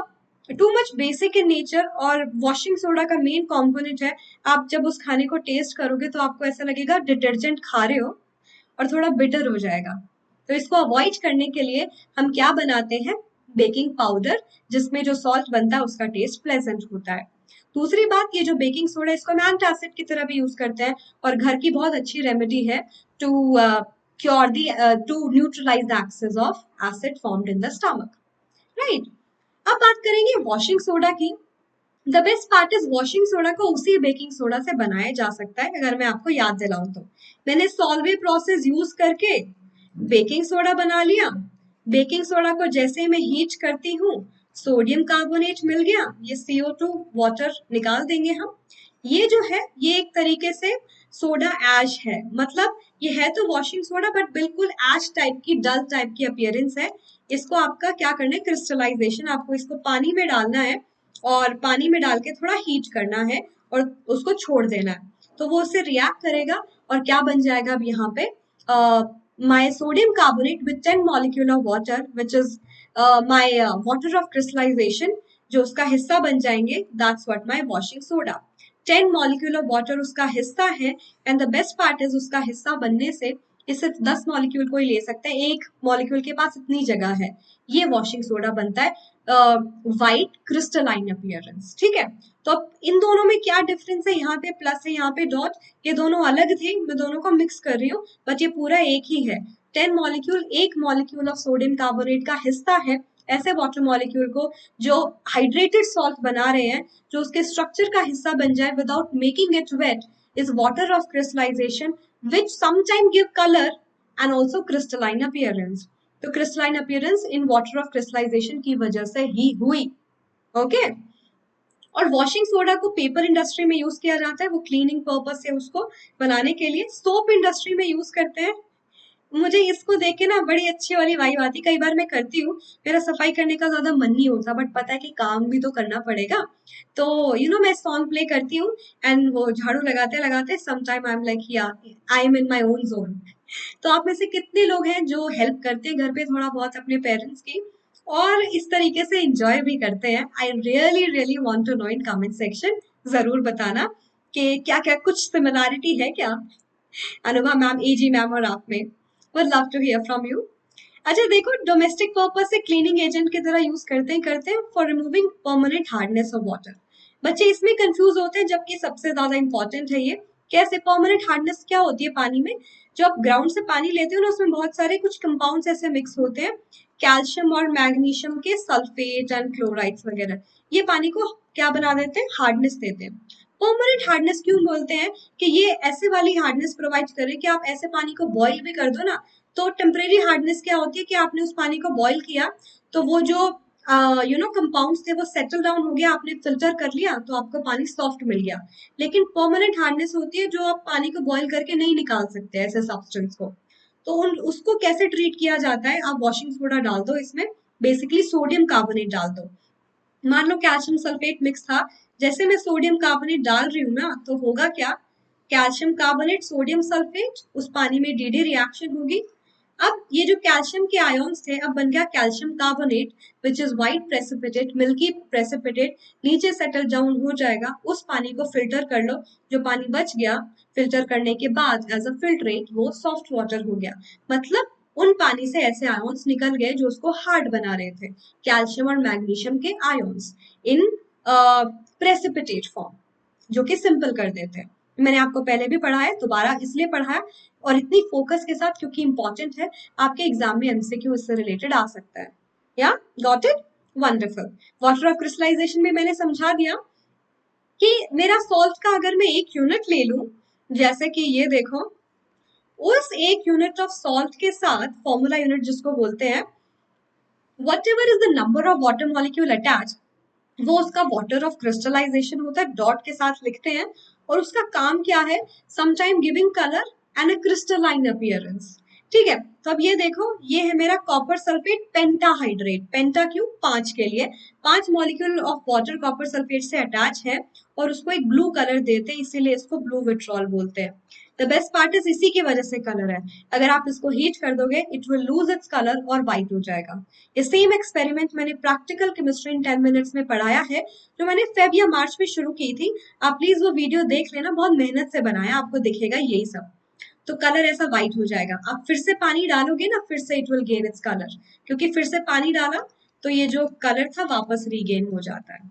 too much basic in nature और वॉशिंग सोडा का मेन कंपोनेंट है। आप जब उस खाने को टेस्ट करोगे तो आपको ऐसा लगेगा डिटर्जेंट खा रहे हो, और थोड़ा बिटर हो जाएगा। तो इसको अवॉइड करने के लिए हम क्या बनाते हैं? बेकिंग पाउडर, जिसमें जो सॉल्ट बनता है उसका टेस्ट प्लेजेंट होता है। दूसरी बात, ये जो बेकिंग सोडा इसको हम एंटासिड की तरह भी यूज करते हैं, और घर की बहुत अच्छी रेमेडी है to cure the to neutralize the excess of acid formed in the stomach. Right. अब बात करेंगे वॉशिंग सोडा की। The best part is washing soda को उसी बेकिंग सोडा से बनाया जा सकता है। अगर मैं आपको याद दिलाऊं तो मैंने सॉल्वे प्रोसेस यूज करके बेकिंग सोडा बना लिया। बेकिंग सोडा को जैसे ही मैं हीट करती हूँ, सोडियम कार्बोनेट मिल गया, ये CO2 वाटर निकाल देंगे हम। ये जो है ये एक तरीके से सोडा ऐश है, मतलब ये है तो वॉशिंग सोडा बट बिल्कुल ऐश टाइप की, डल टाइप की अपीयरेंस है। इसको आपका क्या करना है? क्रिस्टलाइजेशन, आपको इसको पानी में डालना है और पानी में डाल के थोड़ा हीट करना है और उसको छोड़ देना है। तो वो उससे रिएक्ट करेगा और क्या बन जाएगा? अब यहाँ पे my sodium carbonate with 10 molecule of water which is my water of crystallization, जो उसका हिस्सा बन जाएंगे, that's what my washing soda। 10 molecule of water उसका हिस्सा है, and the best part is उसका हिस्सा बनने से ये सिर्फ 10 मॉलिक्यूल को ही ले सकते हैं, एक मॉलिक्यूल के पास इतनी जगह है। ये वॉशिंग सोडा बनता है वाइट क्रिस्टलाइन अपीयरेंस, ठीक है। तो अब इन दोनों में क्या डिफरेंस है, यहाँ पे प्लस है, यहाँ पे डॉट, ये दोनों अलग थे, मैं दोनों को मिक्स कर रही हूँ, बट ये पूरा एक ही है। 10 मॉलिक्यूल एक मॉलिक्यूल ऑफ सोडियम कार्बोनेट का हिस्सा है ऐसे वाटर मॉलिक्यूल को जो हाइड्रेटेड सॉल्ट बना रहे हैं, जो उसके स्ट्रक्चर का हिस्सा बन जाए without making it wet, is water of crystallization which sometimes give color and also crystalline appearance. तो crystalline appearance in water of crystallization की वजह से ही हुई, ओके। और वॉशिंग सोडा को पेपर इंडस्ट्री में यूज किया जाता है, वो क्लीनिंग पर्पज से उसको बनाने के लिए। सोप इंडस्ट्री में यूज करते हैं। मुझे इसको देख के ना बड़ी अच्छी वाली वाइब आती, कई बार मैं करती हूँ, मेरा सफाई करने का ज्यादा मन नहीं होता, बट पता है कि काम भी तो करना पड़ेगा, तो मैं सॉन्ग प्ले करती हूँ एंड वो झाड़ू लगाते लगाते some time I am like या I am in my own zone. तो आप में से कितने लोग हैं जो हेल्प करते हैं घर पे थोड़ा बहुत अपने पेरेंट्स की और इस तरीके से एंजॉय भी करते हैं? I really really want to know in comment section, जरूर बताना कि क्या क्या कुछ सिमिलैरिटी है क्या अनुभा मैम, एजी मैम और आप में। Would love to hear from you. अच्छा देखो, डोमेस्टिक पर्पज से क्लीनिंग एजेंट की तरह यूज करते हैं for removing permanent hardness of water. बच्चे इसमें कंफ्यूज होते हैं, जबकि सबसे ज्यादा इंपॉर्टेंट है ये। कैसे परमानेंट हार्डनेस क्या होती है पानी में? जो आप ग्राउंड से पानी लेते हो ना, उसमें बहुत सारे कुछ कंपाउंड्स ऐसे मिक्स होते हैं, कैल्शियम और मैग्नीशियम के सल्फेट एंड क्लोराइड्स वगैरह, ये पानी को क्या बना देते हैं? हार्डनेस देते हैं। परमानेंट हार्डनेस क्यों बोलते हैं? कि ये ऐसे वाली हार्डनेस प्रोवाइड करे कि आप ऐसे पानी को बॉईल भी कर दो ना, तो टेम्परेरी हार्डनेस क्या होती है कि आपने उस पानी को बॉईल किया, तो वो जो कंपाउंड्स थे वो सेटल डाउन हो गया, आपने फिल्टर कर लिया, तो आपको पानी सॉफ्ट मिल गया। लेकिन परमानेंट हार्डनेस होती है जो आप पानी को बॉईल करके नहीं निकाल सकते ऐसे सब्सटेंस को। तो उसको कैसे ट्रीट किया जाता है? आप वॉशिंग सोडा डाल दो इसमें, बेसिकली सोडियम कार्बोनेट डाल दो। मान लो कैल्शियम सल्फेट मिक्स था, जैसे मैं सोडियम कार्बोनेट डाल रही हूँ ना, तो होगा क्या? कैल्शियम कार्बोनेट सोडियम सल्फेट, उस पानी में डी रिएक्शन होगी। अब ये जो कैल्शियम के आयोन्स थे, अब बन गया calcium carbonate which is white precipitate, milky precipitate, नीचे सेटल डाउन हो जाएगा। उस पानी को फिल्टर कर लो, जो पानी बच गया फिल्टर करने के बाद एज अ फिल्ट्रेट वो सॉफ्ट वाटर हो गया। मतलब उन पानी से ऐसे आयोन्स निकल गए जो उसको हार्ड बना रहे थे, कैल्शियम और मैग्नीशियम के आयोन्स इन प्रेसिपिटेट फॉर्म, जो कि सिंपल कर देते हैं। मैंने आपको पहले भी पढ़ा है, दोबारा इसलिए पढ़ा है और इतनी फोकस के साथ क्योंकि इंपॉर्टेंट है, आपके एग्जाम में एमसीक्यू इससे रिलेटेड आ सकता है। या got it? Wonderful. Water of crystallization में मैंने समझा दिया कि मेरा सॉल्ट का अगर मैं एक यूनिट ले लूं, जैसे कि ये देखो, उस एक यूनिट ऑफ सॉल्ट के साथ फॉर्मूला यूनिट जिसको बोलते हैं, whatever is the number of water molecule attached, वो उसका वाटर ऑफ क्रिस्टलाइजेशन होता है, डॉट के साथ लिखते हैं। और उसका काम क्या है? Sometime giving colour and a crystalline appearance, ठीक है। तो अब ये देखो, ये है मेरा कॉपर सल्फेट पेंटाहाइड्रेट। पेंटा क्यों? 5 के लिए, 5 molecule of water copper sulphate से अटैच है और उसको एक ब्लू कलर देते हैं, इसीलिए इसको ब्लू विट्रॉल बोलते हैं। द बेस्ट पार्ट इज इसी की वजह से कलर है, अगर आप इसको हीट कर दोगे it will lose its colour और व्हाइट हो जाएगा। ये सेम एक्सपेरिमेंट मैंने प्रैक्टिकल केमिस्ट्री इन 10 मिनट्स में पढ़ाया है, जो मैंने फेब या मार्च में शुरू की थी। आप प्लीज वो वीडियो देख लेना, बहुत मेहनत से बनाया, आपको दिखेगा यही सब। तो कलर ऐसा व्हाइट हो जाएगा। आप फिर से पानी डालोगे ना, फिर से it will gain its colour, क्योंकि फिर से पानी डाला तो ये जो कलर था वापस रीगेन हो जाता है।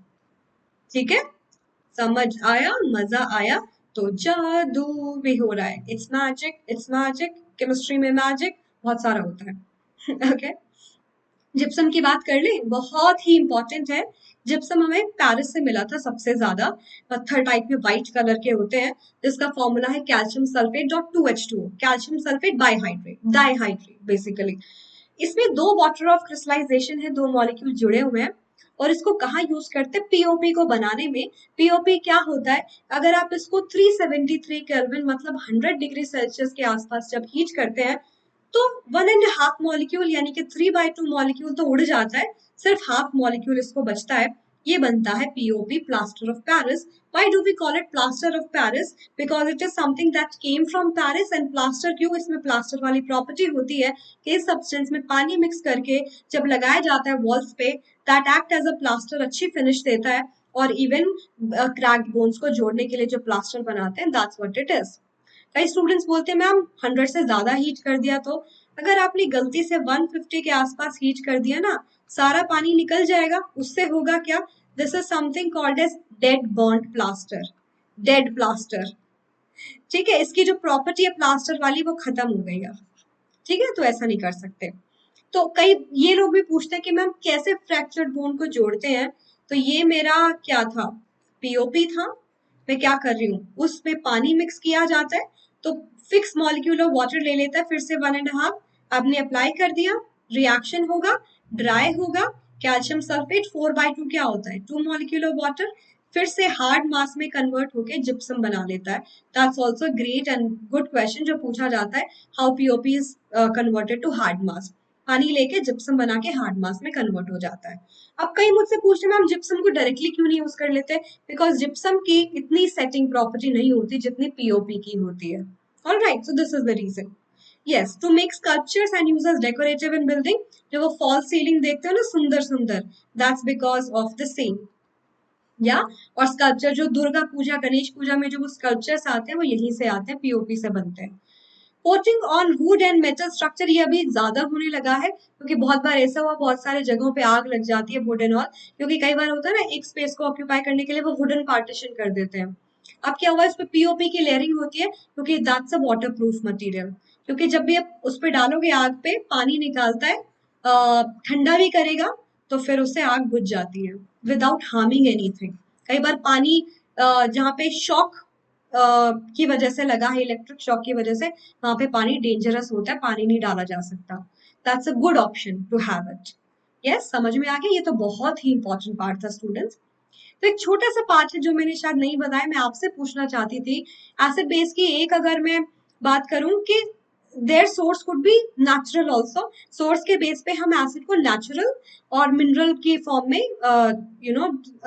ठीक है, समझ आया? मजा आया? तो जादू भी हो रहा है। It's magic, it's magic. Chemistry में मैजिक बहुत सारा होता है। ओके, जिप्सम की बात कर ले, बहुत ही इंपॉर्टेंट है। जिप्सम हमें पेरिस से मिला था सबसे ज्यादा, पत्थर टाइप में व्हाइट कलर के होते हैं, जिसका फॉर्मूला है calcium sulphate dot 2H2O, calcium sulphate bihydrate, dihydrate basically. इसमें 2 वाटर ऑफ क्रिस्टलाइजेशन है, 2 मॉलिक्यूल जुड़े हुए हैं। और इसको कहाँ यूज करते हैं? पीओपी को बनाने में। पीओपी क्या होता है? अगर आप इसको 373 केल्विन मतलब 100 डिग्री सेल्सियस के आसपास जब हीट करते हैं, तो 1.5 मॉलिक्यूल यानी कि 3/2 मॉलिक्यूल तो उड़ जाता है, सिर्फ हाफ मॉलिक्यूल इसको बचता है। ये बनता है POP, plaster of Paris. Why do we call it plaster of Paris? Because it is something that came from Paris and plaster क्यों? इसमें प्लास्टर वाली प्रॉपर्टी होती है कि इस सब्सटेंस में पानी मिक्स करके जब लगाया जाता है वॉल्स पे, that act as a plaster, अच्छी फिनिश देता है। और इवन क्रैक्ड बोन्स को जोड़ने के लिए जो प्लास्टर बनाते हैं, दैट्स व्हाट इट इज। कई स्टूडेंट्स बोलते हैं मैम 100 से ज्यादा हीट कर दिया तो, अगर आपने गलती से 150 के आसपास हीट कर दिया ना, सारा पानी निकल जाएगा। उससे होगा क्या, this is something called as dead bond plaster, dead plaster. ठीक है, इसकी जो प्रॉपर्टी है प्लास्टर वाली वो खत्म हो गई है। ठीक है, तो ऐसा नहीं कर सकते। तो कई ये लोग भी पूछते हैं कि मैम कैसे फ्रैक्चर्ड बोन को जोड़ते हैं। तो ये मेरा क्या था, पीओपी था। मैं क्या कर रही हूँ, उसमें पानी मिक्स किया जाता है, तो फिक्स मॉलिक्यूल ऑफ वाटर ले लेता है, फिर से 1.5 आपने अप्लाई कर दिया, रिएक्शन होगा, ड्राई होगा, कैल्शियम सल्फेट 4/2 क्या होता है, 2 मॉलिक्यूल ऑफ वाटर, फिर से हार्ड मास में कन्वर्ट होके जिप्सम बना लेता है। That's also great and good question जो पूछा जाता है, how POP is converted to hard mass. पानी लेके जिप्सम बना के हार्ड मास में कन्वर्ट हो जाता है। अब कई मुझसे पूछते हैं मैम जिप्सम को डायरेक्टली क्यों नहीं यूज कर लेते, बिकॉज जिप्सम की इतनी सेटिंग प्रॉपर्टी नहीं होती जितनी पीओपी की होती है। All right, so this is the reason. Yes, to make sculptures and use as decorative in building, जो वो फॉल सीलिंग देखते हो ना सुंदर सुंदर, that's because of the same. या और स्कल्पचर जो दुर्गा पूजा गणेश पूजा में जो वो स्कल्पचर्स आते हैं वो यहीं से आते हैं, पीओपी से बनते हैं। Coating on would and metal structure, ये अभी ज्यादा होने लगा है क्योंकि बहुत बार ऐसा हुआ, बहुत सारे जगहों पे आग लग जाती है वुड एंड ऑल, क्योंकि कई बार होता है ना एक स्पेस को ऑक्यूपाई करने के लिए वो वुडन पार्टीशन कर देते हैं। अब क्या हुआ, इस पे पीओपी की लेयरिंग होती है क्योंकि that's a water proof material. क्योंकि जब भी आप उस पे डालोगे आग पे, पानी निकालता है, ठंडा भी करेगा, तो फिर उससे आग बुझ जाती है विदाउट हार्मिंग एनीथिंग। कई बार पानी जहाँ पे शॉक की वजह से लगा है, इलेक्ट्रिक शॉक की वजह से, वहां पे पानी डेंजरस होता है, पानी नहीं डाला जा सकता। That's a good option to have it. Yes, समझ में आ गया, ये तो बहुत ही इंपॉर्टेंट पार्ट था स्टूडेंट्स। तो एक छोटा सा पार्ट है जो मैंने शायद नहीं बताया, मैं आपसे पूछना चाहती थी। एसिड बेस की एक अगर मैं बात करूं कि there source could be natural also, source के बेस पे हम एसिड को नेचुरल और मिनरल की फॉर्म में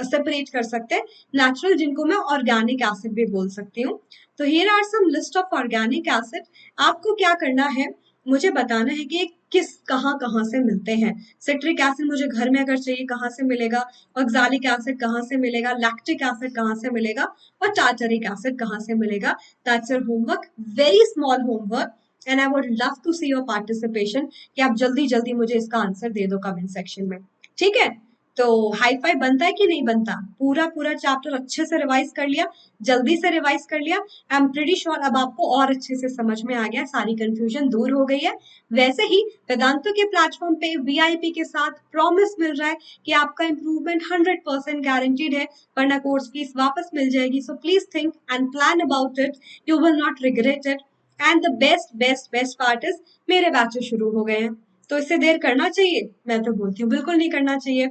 सेपरेट कर सकते हैं। नेचुरल जिनको मैं ऑर्गेनिक एसिड भी बोल सकती हूँ। तो here are some list of organic acid. आपको क्या करना है, मुझे बताना है कि किस कहाँ कहाँ से मिलते हैं। सिट्रिक एसिड मुझे घर में अगर चाहिए कहाँ से मिलेगा, ऑक्सैलिक एसिड कहाँ से मिलेगा, लैक्टिक एसिड कहाँ से मिलेगा, और टार्टरिक एसिड कहाँ से मिलेगा। That's your homework, very small homework, and I would love to see your participation, कि आप जल्दी जल्दी मुझे इसका आंसर दे दो कमेंट सेक्शन में। ठीक है, तो हाई फाई बनता है कि नहीं बनता, पूरा पूरा चैप्टर अच्छे से रिवाइज कर लिया, जल्दी से रिवाइज कर लिया। आई एम प्रीटी श्योर अब आपको और अच्छे से समझ में आ गया, सारी कंफ्यूजन दूर हो गई है। वैसे ही वेदांतों के प्लेटफॉर्म पे वीआईपी के साथ प्रॉमिस मिल रहा है कि आपका इंप्रूवमेंट 100% गारंटीड है, वरना कोर्स फीस वापस मिल जाएगी। So please think and plan about it, you will not regret it. And the best best best part is मेरे बैचेस शुरू हो गए हैं, तो इससे देर करना चाहिए, मैं तो बोलती हूँ बिल्कुल नहीं करना चाहिए।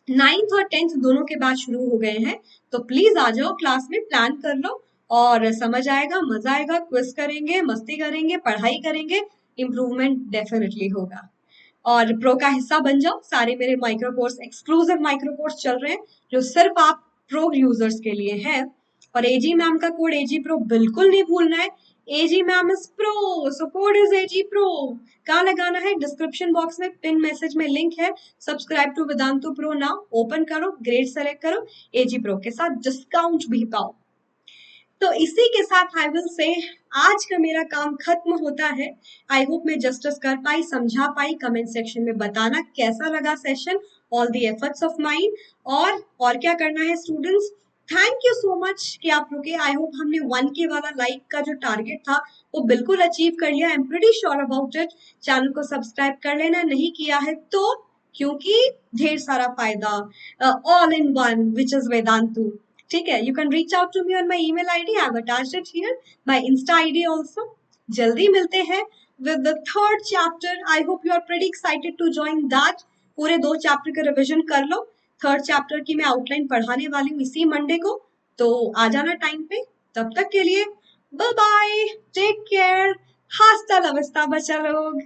9th और 10th दोनों के बाद शुरू हो गए हैं, तो प्लीज आ जाओ क्लास में, प्लान कर लो और समझ आएगा, मजा आएगा, क्विज करेंगे, मस्ती करेंगे, पढ़ाई करेंगे, इम्प्रूवमेंट डेफिनेटली होगा। और प्रो का हिस्सा बन जाओ, सारे मेरे micro course, exclusive micro course चल रहे हैं जो सिर्फ आप प्रो यूजर्स के लिए है। और एजी मैम का कोड एजी प्रो बिल्कुल नहीं भूलना है, AG ma'am is pro, so code is AG pro. कहाँ लगाना है, डिस्क्रिप्शन बॉक्स में पिन मैसेज में लिंक है, subscribe to Vedantu pro now, open करो, ग्रेड सेलेक्ट करो, एजी प्रो के साथ डिस्काउंट भी पाओ। तो इसी के साथ आई विल से आज का मेरा काम खत्म होता है। आई होप मैं जस्टिस कर पाई, समझा पाई। कमेंट सेक्शन में बताना कैसा लगा session, all the efforts of mind. और क्या करना है students, thank you so much कि आप रुके। आई होप हमने 1K वाला लाइक का जो टारगेट था वो बिल्कुल अचीव कर लिया। आई am pretty sure about it. Channel को सब्सक्राइब कर लेना, नहीं किया है तो, क्योंकि ढेर सारा फायदा, all in one which is Vedantu. ठीक है, you can reach out to me on my email ID, I have attached it here, my insta ID also. जल्दी मिलते हैं with the third chapter. I hope you are pretty excited to join that. पूरे 2 chapter का revision कर लो। Third chapter की मैं outline पढ़ाने वाली हूँ इसी मंडे को, तो आ जाना टाइम पे। तब तक के लिए बाय बाय, टेक केयर, हास्ता ला विस्ता बच्चा लोग।